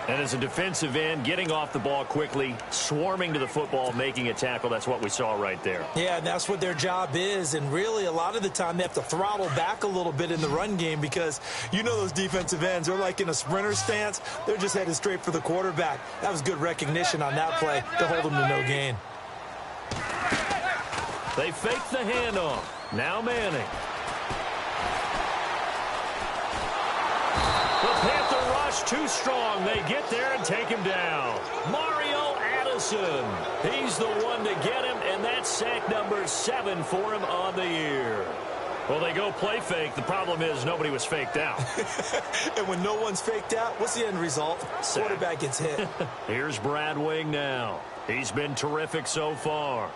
Speaker 1: And as a defensive end, getting off the ball quickly, swarming to the football, making a tackle, that's what we saw right there.
Speaker 2: Yeah, and that's what their job is. And really, a lot of the time, they have to throttle back a little bit in the run game because you know those defensive ends, they're like in a sprinter stance. They're just headed straight for the quarterback. That was good recognition on that play to hold them to no gain.
Speaker 1: They fake the handoff. Now Manning. The Panther rush too strong. They get there and take him down. Mario Addison. He's the one to get him, and that's sack number 7 for him on the year. Well, they go play fake. The problem is nobody was faked out.
Speaker 2: And when no one's faked out, what's the end result?
Speaker 1: Sack.
Speaker 2: Quarterback gets hit.
Speaker 1: Here's Brad Wing now. He's been terrific so far.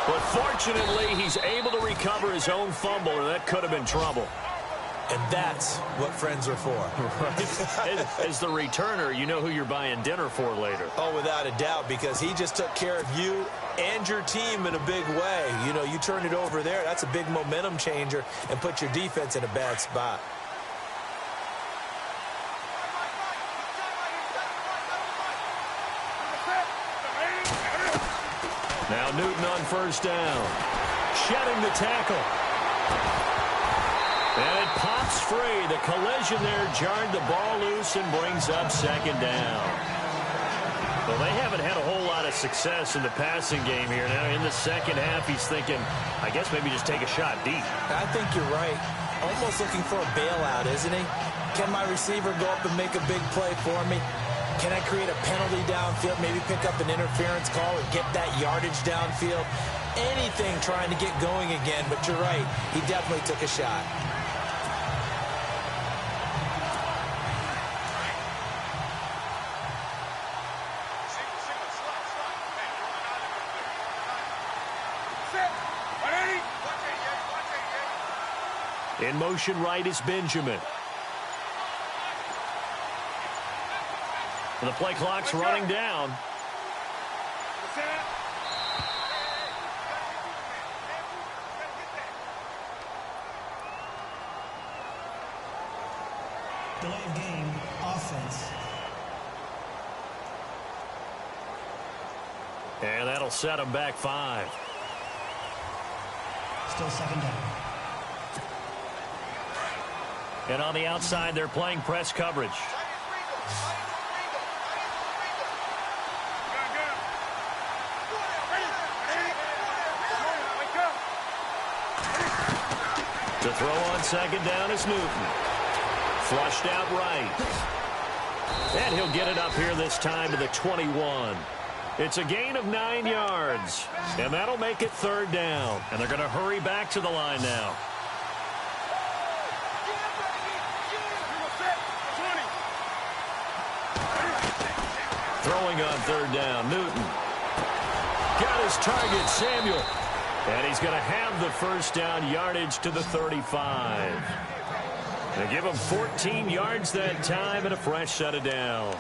Speaker 1: But fortunately, he's able to recover his own fumble, or that could have been trouble.
Speaker 2: And that's what friends are for.
Speaker 1: Right? As the returner, you know who you're buying dinner for later.
Speaker 2: Oh, without a doubt, because he just took care of you and your team in a big way. You know, you turn it over there, that's a big momentum changer and put your defense in a bad spot.
Speaker 1: Now Newton on first down. Shedding the tackle. And it pops free. The collision there jarred the ball loose and brings up second down. Well, they haven't had a whole lot of success in the passing game here. Now in the second half, he's thinking, I guess maybe just take a shot deep.
Speaker 2: I think you're right. Almost looking for a bailout, isn't he? Can my receiver go up and make a big play for me? Can I create a penalty downfield, maybe pick up an interference call or get that yardage downfield? Anything trying to get going again, but you're right. He definitely took a shot.
Speaker 1: In motion right is Benjamin. The play clock's running down.
Speaker 3: Delay of game, offense.
Speaker 1: And that'll set him back 5.
Speaker 3: Still second down.
Speaker 1: And on the outside, they're playing press coverage. To throw on second down is Newton. Flushed out right. And he'll get it up here this time to the 21. It's a gain of 9 yards. And that'll make it third down. And they're going to hurry back to the line now. Throwing on third down, Newton. Got his target, Samuel. And he's going to have the first down, yardage to the 35. They give him 14 yards that time and a fresh set of downs.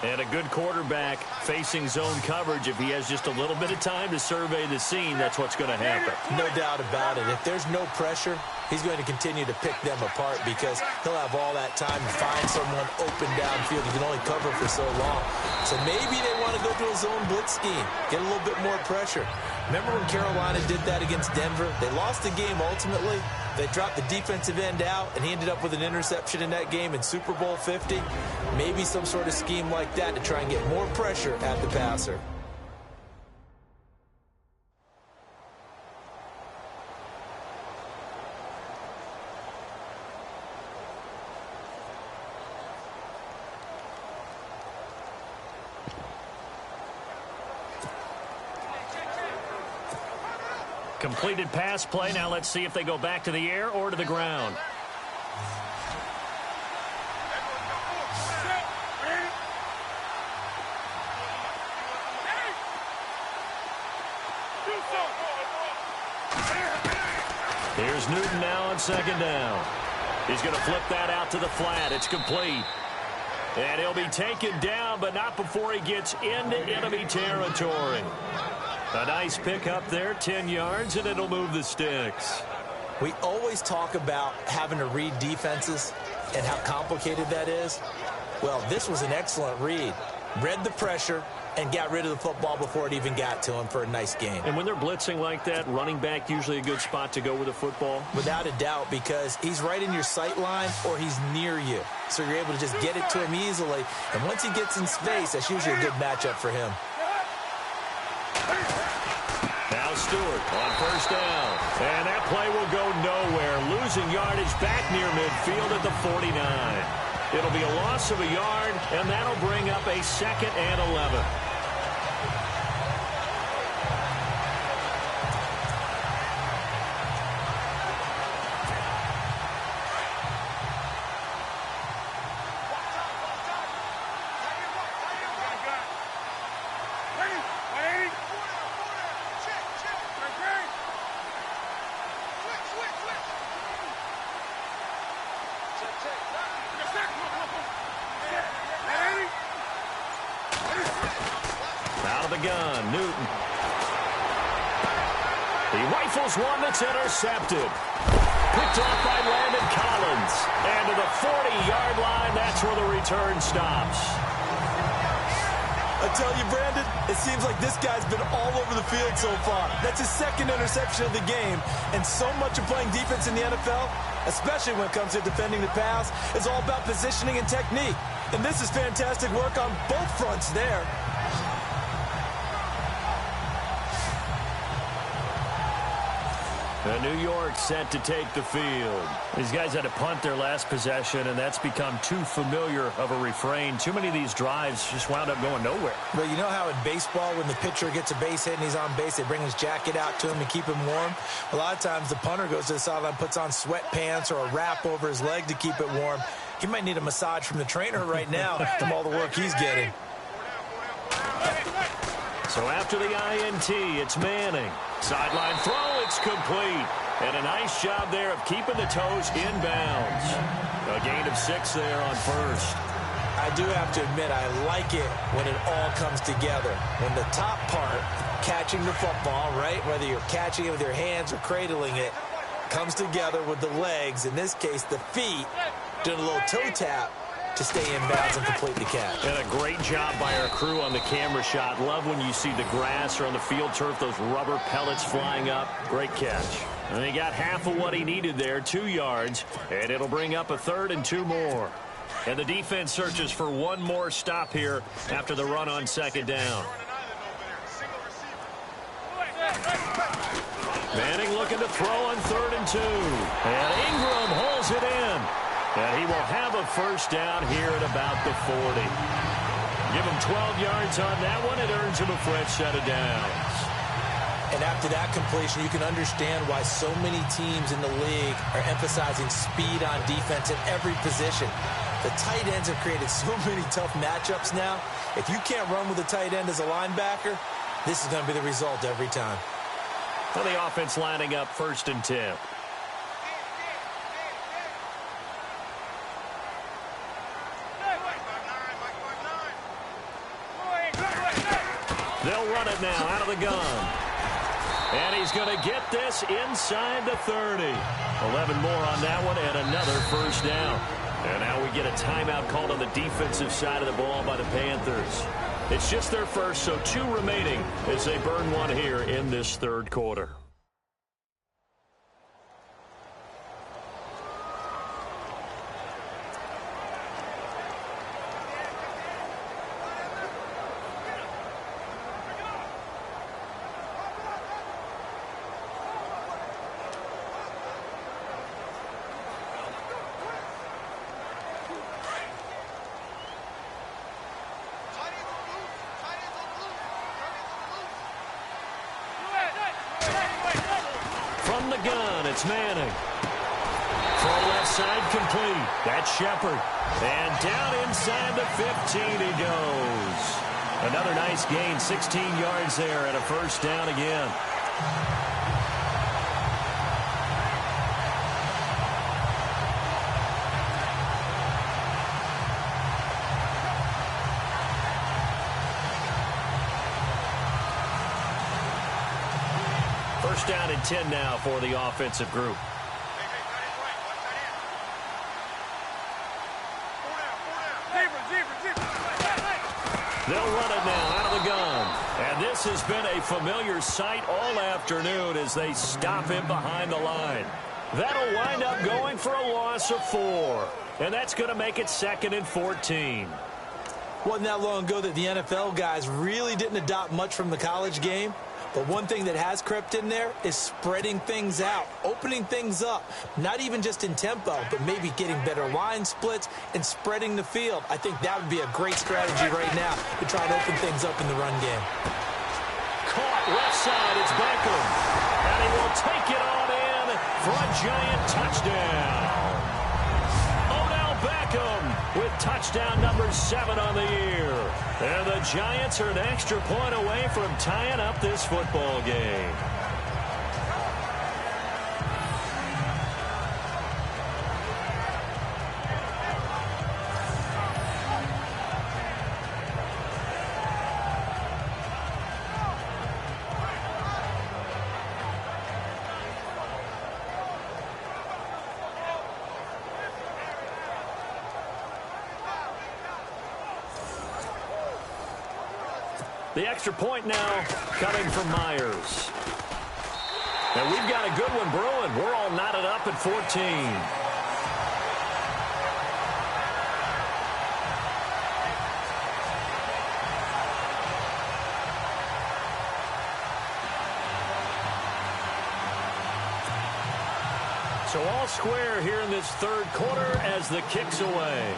Speaker 1: And a good quarterback facing zone coverage. If he has just a little bit of time to survey the scene, that's what's going to happen.
Speaker 2: No doubt about it. If there's no pressure, he's going to continue to pick them apart because he'll have all that time to find someone open downfield. He can only cover for so long. So maybe they want to go to a zone blitz scheme, get a little bit more pressure. Remember when Carolina did that against Denver? They lost the game ultimately. They dropped the defensive end out, and he ended up with an interception in that game in Super Bowl 50. Maybe some sort of scheme like that to try and get more pressure at the passer.
Speaker 1: Completed pass play. Now let's see if they go back to the air or to the ground. Here's Newton now on second down. He's going to flip that out to the flat. It's complete. And he'll be taken down, but not before he gets into enemy territory. A nice pickup there, 10 yards, and it'll move the sticks.
Speaker 2: We always talk about having to read defenses and how complicated that is. Well, this was an excellent read. Read the pressure and got rid of the football before it even got to him for a nice gain.
Speaker 1: And when they're blitzing like that, running back usually a good spot to go with the football?
Speaker 2: Without a doubt, because he's right in your sight line or he's near you. So you're able to just get it to him easily. And once he gets in space, that's usually a good matchup for him.
Speaker 1: Now Stewart on first down. And that play will go nowhere. Losing yardage back near midfield at the 49. It'll be a loss of a yard, and that'll bring up a 2nd and 11. Out of the gun, Newton. He rifles one that's intercepted. Picked off by Landon Collins. And to the 40-yard line, that's where the return stops.
Speaker 2: I tell you, Brandon, it seems like this guy's been all over the field so far. That's his 2nd interception of the game. And so much of playing defense in the NFL, especially when it comes to defending the pass, is all about positioning and technique. And this is fantastic work on both fronts there.
Speaker 1: New York set to take the field. These guys had to punt their last possession, and that's become too familiar of a refrain. Too many of these drives just wound up going nowhere.
Speaker 2: But you know how in baseball, when the pitcher gets a base hit and he's on base, they bring his jacket out to him and keep him warm? A lot of times the punter goes to the sideline, puts on sweatpants or a wrap over his leg to keep it warm. He might need a massage from the trainer right now from all the work he's getting.
Speaker 1: So after the INT, it's Manning. Sideline throw, it's complete. And a nice job there of keeping the toes inbounds. A gain of 6 there on first.
Speaker 2: I do have to admit, I like it when it all comes together. When the top part, catching the football, right, whether you're catching it with your hands or cradling it, comes together with the legs, in this case the feet, doing a little toe tap to stay in bounds and complete the catch.
Speaker 1: And a great job by our crew on the camera shot. Love when you see the grass or on the field turf, those rubber pellets flying up. Great catch. And he got half of what he needed there, 2 yards, and it'll bring up a 3rd and 2 more. And the defense searches for one more stop here after the run on 2nd down. Manning looking to throw on 3rd and 2. And Ingram holds it in. And he will have a first down here at about the 40. Give him 12 yards on that one. It earns him a fresh set of downs.
Speaker 2: And after that completion, you can understand why so many teams in the league are emphasizing speed on defense at every position. The tight ends have created so many tough matchups now. If you can't run with a tight end as a linebacker, this is going to be the result every time.
Speaker 1: Well, the offense lining up 1st and 10. They'll run it now out of the gun. And he's going to get this inside the 30. 11 more on that one and another first down. And now we get a timeout called on the defensive side of the ball by the Panthers. It's just their first, so 2 remaining as they burn one here in this 3rd quarter. From the gun, it's Manning. Throw left side complete. That's Shepard. And down inside the 15 he goes. Another nice gain, 16 yards there and a first down again. First down and 10 now for the offensive group. They'll run it now out of the gun. And this has been a familiar sight all afternoon as they stop him behind the line. That'll wind up going for a loss of 4. And that's going to make it 2nd and 14.
Speaker 2: Wasn't that long ago that the NFL guys really didn't adopt much from the college game. But one thing that has crept in there is spreading things out, opening things up, not even just in tempo, but maybe getting better line splits and spreading the field. I think that would be a great strategy right now to try to open things up in the run game.
Speaker 1: Caught left side, it's Beckham. And he will take it on in for a giant touchdown. Odell Beckham with touchdown number 7 on the year. And the Giants are an extra point away from tying up this football game. The extra point now coming from Myers. And we've got a good one brewing. We're all knotted up at 14. So all square here in this third quarter as the kick's away.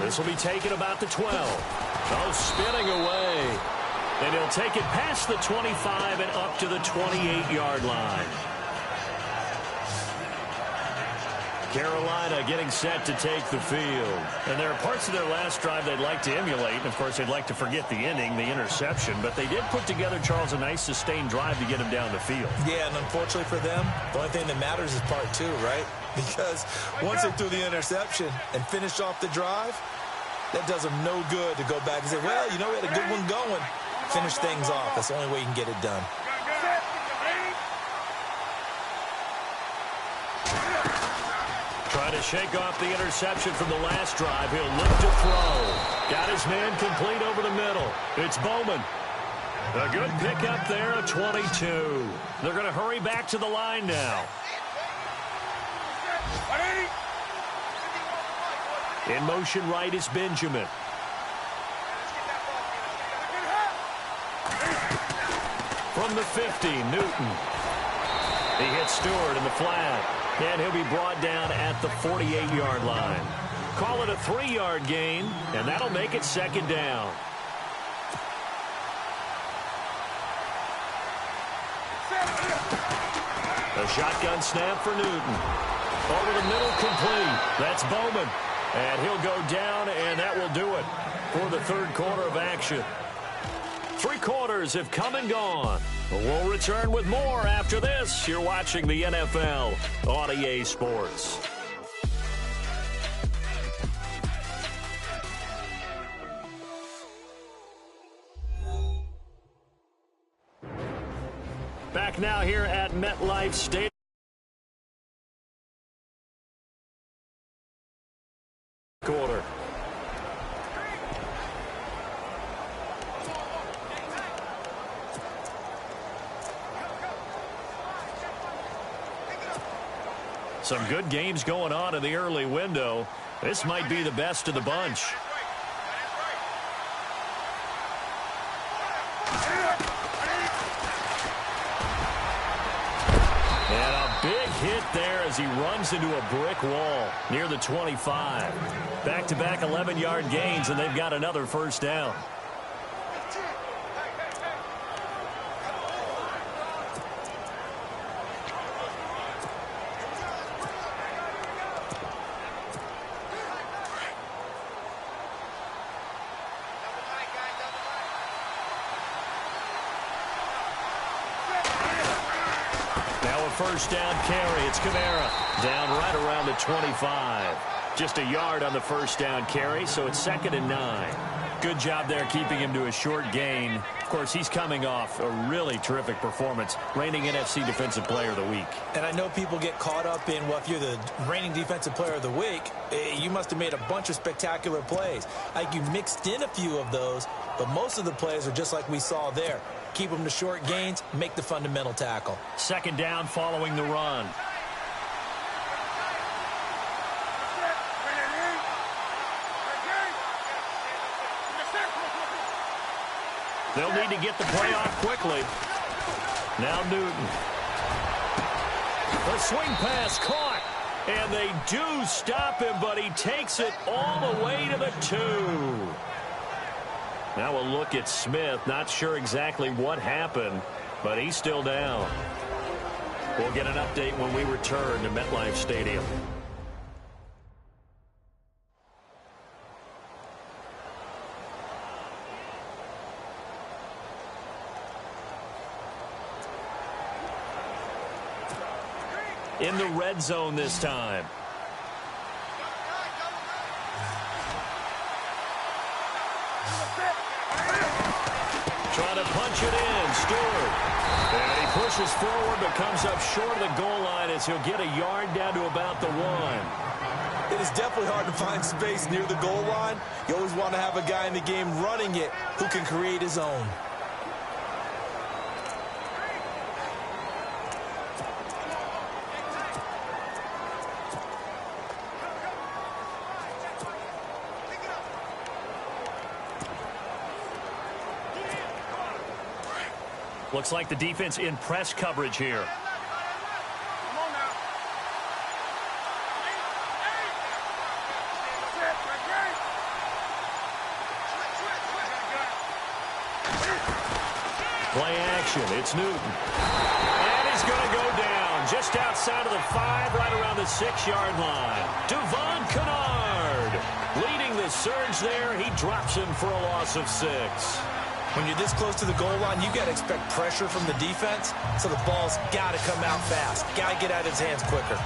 Speaker 1: This will be taken about the 12. Oh, spinning away. And he'll take it past the 25 and up to the 28-yard line. Carolina getting set to take the field. And there are parts of their last drive they'd like to emulate. And, of course, they'd like to forget the inning, the interception. But they did put together, Charles, a nice sustained drive to get him down the field.
Speaker 2: Yeah, and unfortunately for them, the only thing that matters is part 2, right? Because once they threw the interception and finished off the drive, that does them no good to go back and say, well, you know, we had a good one going. Finish things off. That's the only way you can get it done.
Speaker 1: Trying to shake off the interception from the last drive. He'll look to throw. Got his man complete over the middle. It's Bowman. A good pickup there, a 22. They're going to hurry back to the line now. In motion right is Benjamin. From the 50, Newton. He hits Stewart in the flat. And he'll be brought down at the 48-yard line. Call it a 3-yard gain, and that'll make it 2nd down. A shotgun snap for Newton. Over the middle, complete. That's Bowman. And he'll go down, and that will do it for the third quarter of action. 3 quarters have come and gone. We'll return with more after this. You're watching the NFL on EA Sports. Back now here at MetLife Stadium. Quarter. Some good games going on in the early window. This might be the best of the bunch. And a big hit there as he runs into a brick wall near the 25. Back-to-back 11-yard gains, and they've got another first down. First down carry. It's Kamara down right around the 25. Just a yard on the first down carry, so it's 2nd and 9. Good job there keeping him to a short gain. Of course, he's coming off a really terrific performance, reigning NFC Defensive Player of the Week.
Speaker 2: And I know people get caught up in, well, if you're the reigning Defensive Player of the Week, you must have made a bunch of spectacular plays. I think you mixed in a few of those, but most of the plays are just like we saw there. Keep them to short gains, make the fundamental tackle.
Speaker 1: Second down following the run. They'll need to get the play off quickly. Now Newton. The swing pass caught. And they do stop him, but he takes it all the way to the 2. Now a look at Smith. Not sure exactly what happened, but he's still down. We'll get an update when we return to MetLife Stadium. In the red zone this time. Trying to punch it in. Stewart. And he pushes forward but comes up short of the goal line as he'll get a yard down to about the 1.
Speaker 2: It is definitely hard to find space near the goal line. You always want to have a guy in the game running it who can create his own.
Speaker 1: Looks like the defense in press coverage here. Play action. It's Newton. And he's going to go down just outside of the 5, right around the 6-yard line. Devon Kennard leading the surge there. He drops him for a loss of 6.
Speaker 2: When you're this close to the goal line, you got to expect pressure from the defense, so the ball's got to come out fast. Got to get out of his hands quicker.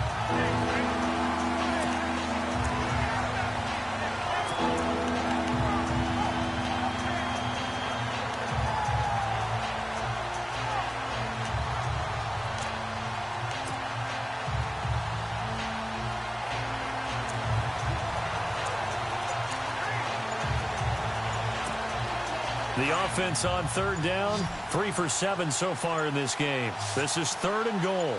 Speaker 1: The offense on third down, 3 for 7 so far in this game. This is 3rd and goal.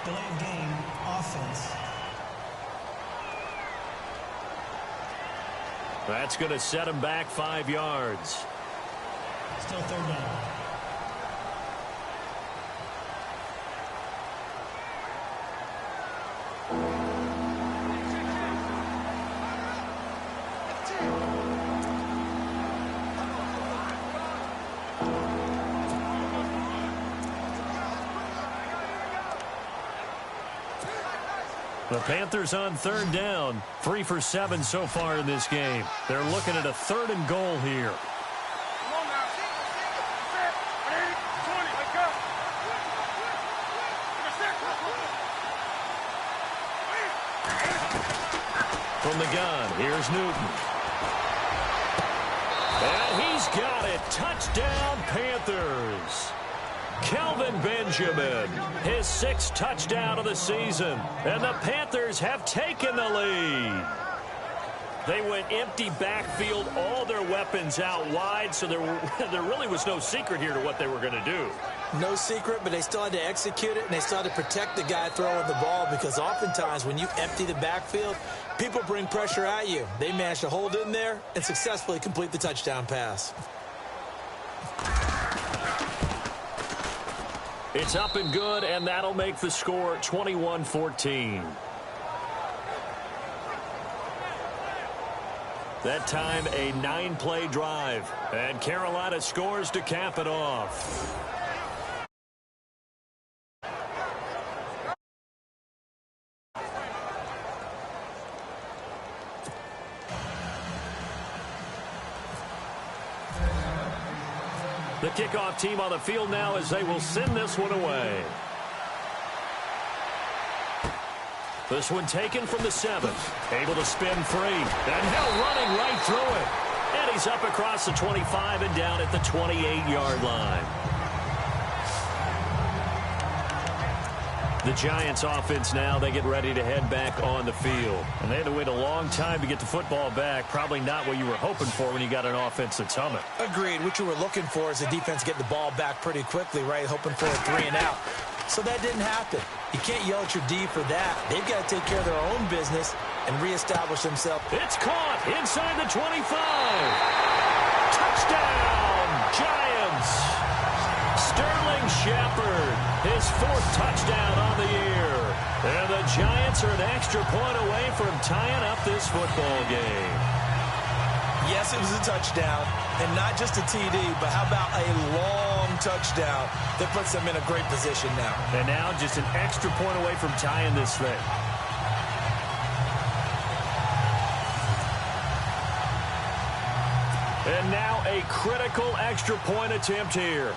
Speaker 3: Delay of game, offense.
Speaker 1: That's going to set him back 5 yards.
Speaker 3: Still 3rd down.
Speaker 1: The Panthers on third down, 3 for 7 so far in this game. They're looking at a 3rd and goal here. From the gun, here's Newton. And he's got it. Touchdown, Panthers. Kelvin Benjamin, his 6th touchdown of the season. And the Panthers have taken the lead. They went empty backfield, all their weapons out wide, so there really was no secret here to what they were going to do.
Speaker 2: No secret, but they still had to execute it, and they still had to protect the guy throwing the ball, because oftentimes when you empty the backfield, people bring pressure at you. They managed to hold in there and successfully complete the touchdown pass.
Speaker 1: It's up and good, and that'll make the score 21-14. That time, a 9-play drive, and Carolina scores to cap it off. The kickoff team on the field now as they will send this one away. This one taken from the 7. Able to spin free. And Hill running right through it. And he's up across the 25 and down at the 28-yard line. The Giants offense now, they get ready to head back on the field. And they had to wait a long time to get the football back. Probably not what you were hoping for when you got an offense that's humming.
Speaker 2: Agreed. What you were looking for is the defense getting the ball back pretty quickly, right? Hoping for a 3 and out. So that didn't happen. You can't yell at your D for that. They've got to take care of their own business and reestablish themselves.
Speaker 1: It's caught inside the 25. Touchdown, Giants. Sterling Shepard, his 4th touchdown on the year. And the Giants are an extra point away from tying up this football game.
Speaker 2: Yes, it was a touchdown, and not just a TD, but how about a long touchdown that puts them in a great position now.
Speaker 1: And now just an extra point away from tying this thing. And now a critical extra point attempt here.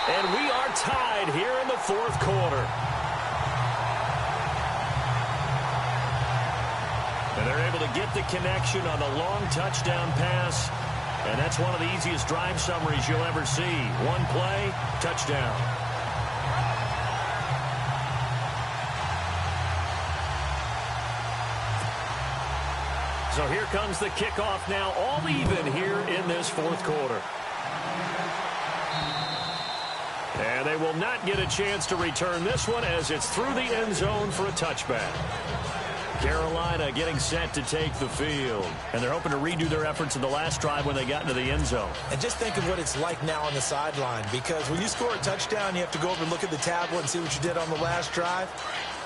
Speaker 1: And we are tied here in the 4th quarter. And they're able to get the connection on the long touchdown pass. And that's one of the easiest drive summaries you'll ever see. One play, touchdown. So here comes the kickoff now, all even here in this 4th quarter. And they will not get a chance to return this one as it's through the end zone for a touchback. Carolina getting set to take the field. And they're hoping to redo their efforts in the last drive when they got into the end zone.
Speaker 2: And just think of what it's like now on the sideline, because when you score a touchdown, you have to go over and look at the tablet and see what you did on the last drive.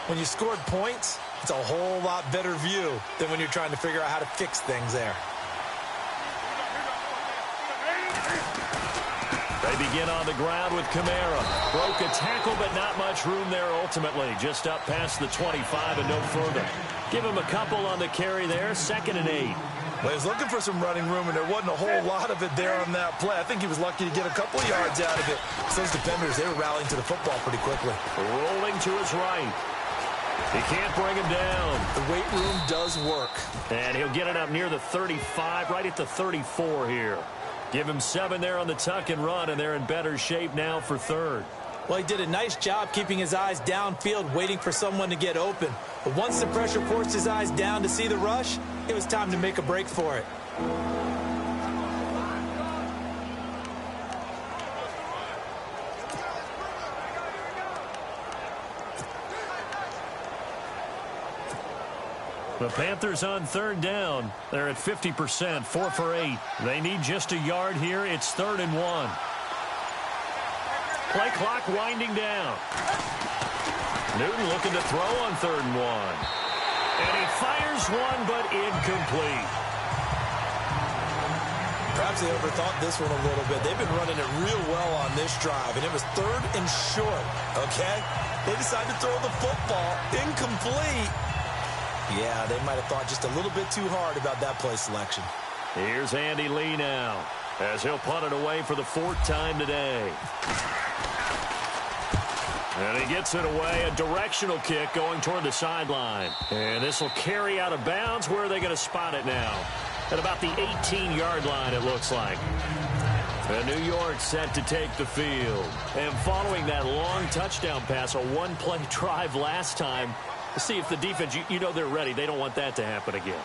Speaker 2: When you scored points, it's a whole lot better view than when you're trying to figure out how to fix things there.
Speaker 1: They begin on the ground with Kamara. Broke a tackle, but not much room there ultimately. Just up past the 25 and no further. Give him a couple on the carry there. 2nd and 8.
Speaker 2: Well, he was looking for some running room, and there wasn't a whole lot of it there on that play. I think he was lucky to get a couple yards out of it. So those defenders, they were rallying to the football pretty quickly.
Speaker 1: Rolling to his right. He can't bring him down.
Speaker 2: The weight room does work.
Speaker 1: And he'll get it up near the 35, right at the 34 here. Give him 7 there on the tuck and run, and they're in better shape now for 3rd.
Speaker 2: Well, he did a nice job keeping his eyes downfield, waiting for someone to get open. But once the pressure forced his eyes down to see the rush, it was time to make a break for it.
Speaker 1: The Panthers on 3rd down. They're at 50%, 4 for 8. They need just a yard here. It's 3rd and 1. Play clock winding down. Newton looking to throw on 3rd and 1. And he fires one, but incomplete.
Speaker 2: Perhaps they overthought this one a little bit. They've been running it real well on this drive, and it was 3rd and short, okay? They decided to throw the football. Incomplete. Yeah, they might have thought just a little bit too hard about that play selection.
Speaker 1: Here's Andy Lee now, as he'll punt it away for the 4th time today. And he gets it away, a directional kick going toward the sideline. And this will carry out of bounds. Where are they going to spot it now? At about the 18-yard line, it looks like. And New York set to take the field. And following that long touchdown pass, a one-play drive last time, to see if the defense, you know they're ready. They don't want that to happen again.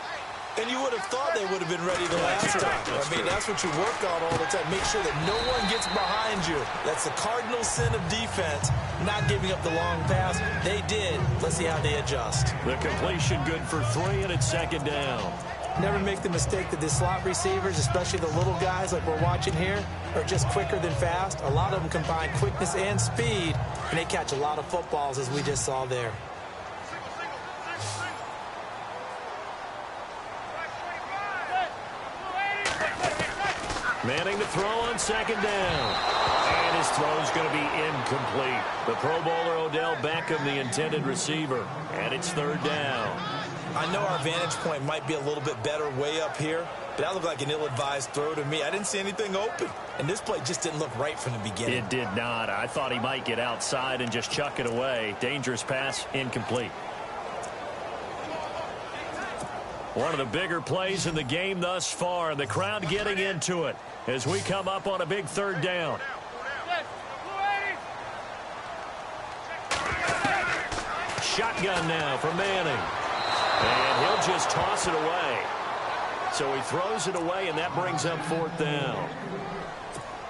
Speaker 2: And you would have thought they would have been ready the last time. I mean, that's what you work on all the time. Make sure that no one gets behind you. That's the cardinal sin of defense, not giving up the long pass. They did. Let's see how they adjust.
Speaker 1: The completion good for 3, and it's 2nd down.
Speaker 2: Never make the mistake that the slot receivers, especially the little guys like we're watching here, are just quicker than fast. A lot of them combine quickness and speed, and they catch a lot of footballs, as we just saw there.
Speaker 1: Manning to throw on 2nd down. And his throw's going to be incomplete. The Pro Bowler Odell Beckham, the intended receiver. And it's 3rd down.
Speaker 2: I know our vantage point might be a little bit better way up here, but that looked like an ill-advised throw to me. I didn't see anything open, and this play just didn't look right from the beginning.
Speaker 1: It did not. I thought he might get outside and just chuck it away. Dangerous pass, incomplete. One of the bigger plays in the game thus far, and the crowd getting into it as we come up on a big third down. Shotgun now for Manning. And he'll just toss it away. So he throws it away, and that brings up fourth down.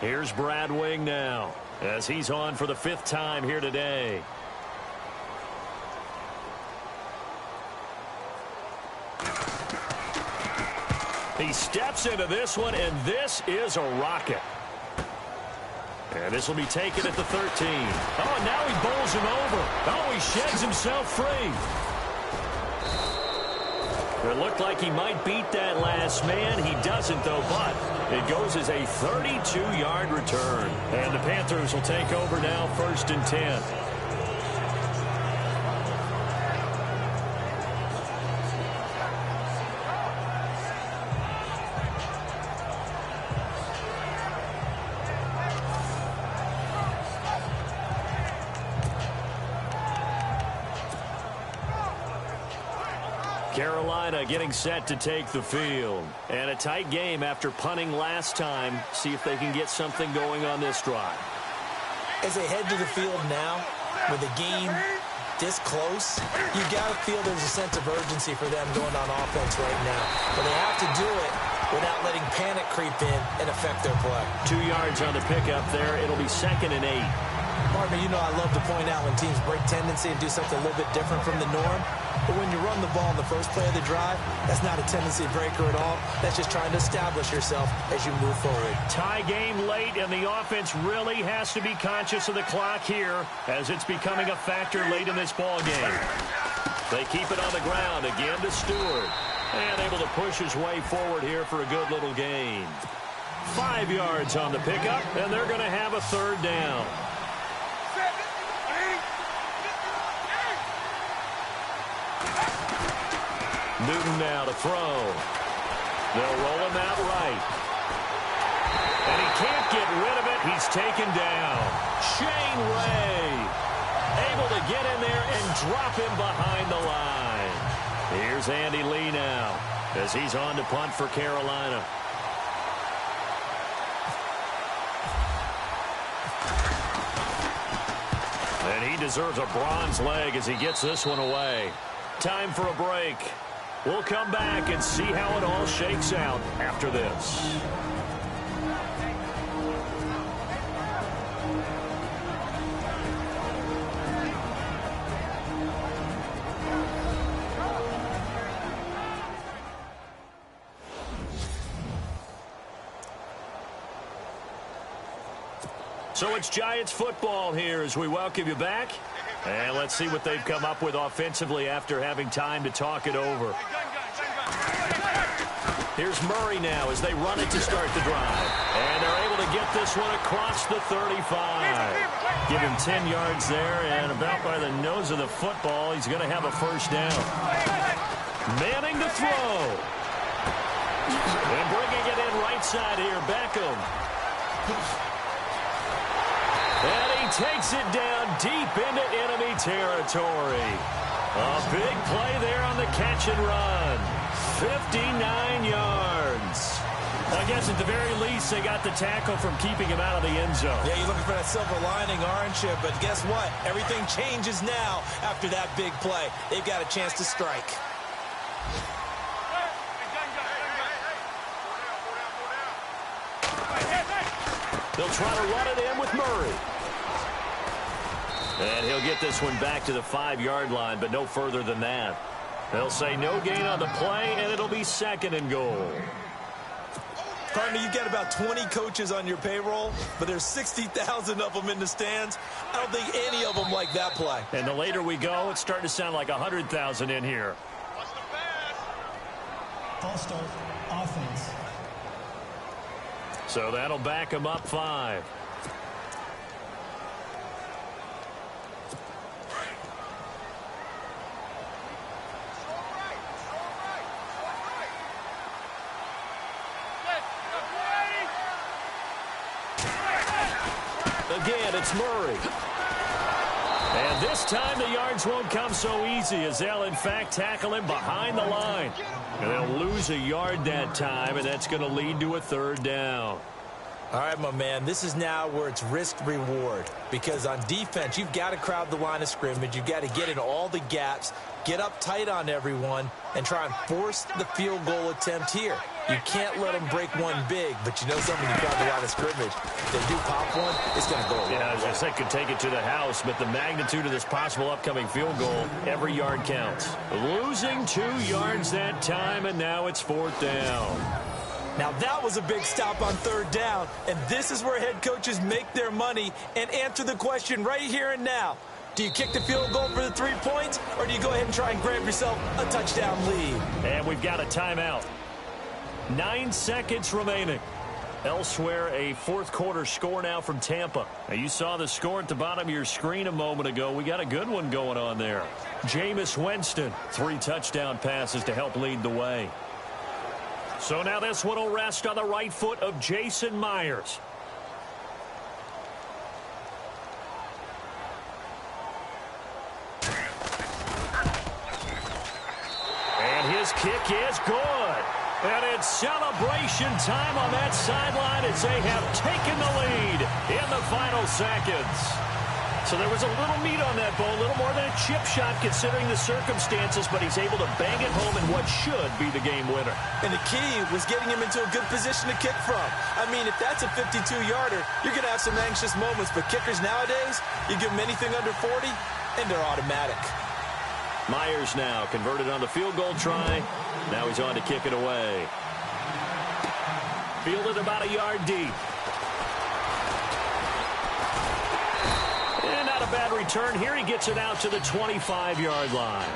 Speaker 1: Here's Brad Wing now as he's on for the 5th time here today. He steps into this one, and this is a rocket. And this will be taken at the 13. Oh, and now he bowls him over. Oh, he sheds himself free. It looked like he might beat that last man. He doesn't, though, but it goes as a 32-yard return. And the Panthers will take over now, 1st and 10. Carolina getting set to take the field. And a tight game after punting last time. See if they can get something going on this drive.
Speaker 2: As they head to the field now, with the game this close, you got to feel there's a sense of urgency for them going on offense right now. But they have to do it without letting panic creep in and affect their play.
Speaker 1: 2 yards on the pickup there. It'll be 2nd and 8.
Speaker 2: Partner, you know I love to point out when teams break tendency and do something a little bit different from the norm. But when you run the ball in the first play of the drive, that's not a tendency breaker at all. That's just trying to establish yourself as you move forward.
Speaker 1: Tie game late, and the offense really has to be conscious of the clock here as it's becoming a factor late in this ball game. They keep it on the ground again to Stewart. And able to push his way forward here for a good little gain. 5 yards on the pickup, and they're going to have a 3rd down. Newton now to throw. They'll roll him out right. And he can't get rid of it. He's taken down. Shane Ray able to get in there and drop him behind the line. Here's Andy Lee now as he's on to punt for Carolina. And he deserves a bronze leg as he gets this one away. Time for a break. We'll come back and see how it all shakes out after this. So it's Giants football here as we welcome you back. And let's see what they've come up with offensively after having time to talk it over. Here's Murray now as they run it to start the drive. And they're able to get this one across the 35. Give him 10 yards there, and about by the nose of the football, he's going to have a 1st down. Manning to throw. And bringing it in right side here, Beckham. And he takes it down deep into enemy territory. A big play there on the catch and run. 59 yards. I guess at the very least they got the tackle from keeping him out of the end zone.
Speaker 2: Yeah, you're looking for that silver lining, aren't you? But guess what? Everything changes now after that big play. They've got a chance to strike.
Speaker 1: They'll try to run it in with Murray. And he'll get this one back to the 5-yard line, but no further than that. They'll say no gain on the play, and it'll be 2nd and goal.
Speaker 2: Partner, you've got about 20 coaches on your payroll, but there's 60,000 of them in the stands. I don't think any of them like that play.
Speaker 1: And the later we go, it's starting to sound like 100,000 in here.
Speaker 3: False start, offense.
Speaker 1: So that'll back him up 5. Again, it's Murray. And this time the yards won't come so easy as they'll, in fact, tackle him behind the line. And they'll lose a yard that time, and that's going to lead to a third down.
Speaker 2: All right, my man, this is now where it's risk-reward. Because on defense, you've got to crowd the line of scrimmage. You've got to get in all the gaps, get up tight on everyone, and try and force the field goal attempt here. You can't let them break one big, but you know something, you crowd the line of scrimmage. If they do pop one, it's going to go a long way.
Speaker 1: I was going to say, could take it to the house, but the magnitude of this possible upcoming field goal, every yard counts. Losing 2 yards that time, and now it's 4th down.
Speaker 2: Now that was a big stop on 3rd down, and this is where head coaches make their money and answer the question right here and now. Do you kick the field goal for the 3 points, or do you go ahead and try and grab yourself a touchdown lead?
Speaker 1: And we've got a timeout. 9 seconds remaining. Elsewhere, a 4th quarter score now from Tampa. Now, you saw the score at the bottom of your screen a moment ago. We got a good one going on there. Jameis Winston, 3 touchdown passes to help lead the way. So now this one will rest on the right foot of Jason Myers. And his kick is good. And it's celebration time on that sideline as they have taken the lead in the final seconds. So there was a little meat on that bone, a little more than a chip shot considering the circumstances, but he's able to bang it home in what should be the game winner.
Speaker 2: And the key was getting him into a good position to kick from. I mean, if that's a 52-yarder, you're going to have some anxious moments, but kickers nowadays, you give them anything under 40, and they're automatic.
Speaker 1: Myers now converted on the field goal try. Now he's on to kick it away. Fielded about a yard deep. And not a bad return. Here he gets it out to the 25-yard line.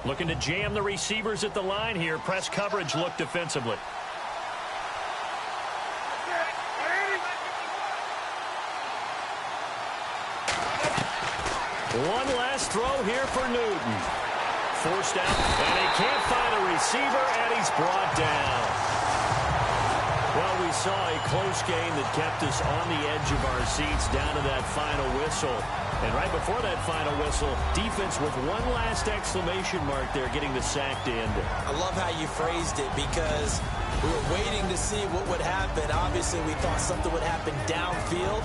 Speaker 1: Looking to jam the receivers at the line here. Press coverage look defensively. One last throw here for Newton. Forced out, and he can't find a receiver, and he's brought down. Well, we saw a close game that kept us on the edge of our seats down to that final whistle. And right before that final whistle, defense with one last exclamation mark there, getting the sack to end it.
Speaker 2: I love how you phrased it because we were waiting to see what would happen. Obviously, we thought something would happen downfield.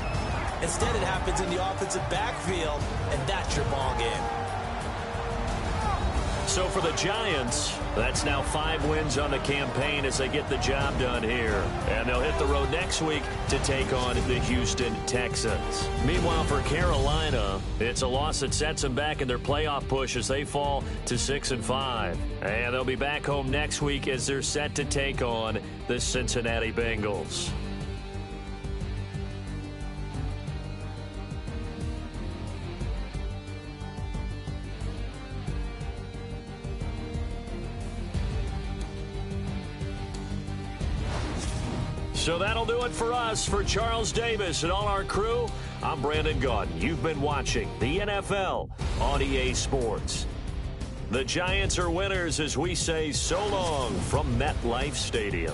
Speaker 2: Instead, it happens in the offensive backfield, and that's your ball game.
Speaker 1: So for the Giants, that's now 5 wins on the campaign as they get the job done here. And they'll hit the road next week to take on the Houston Texans. Meanwhile, for Carolina, it's a loss that sets them back in their playoff push as they fall to 6-5. And they'll be back home next week as they're set to take on the Cincinnati Bengals. So that'll do it for us. For Charles Davis and all our crew, I'm Brandon Gaudin. You've been watching the NFL on EA Sports. The Giants are winners as we say so long from MetLife Stadium.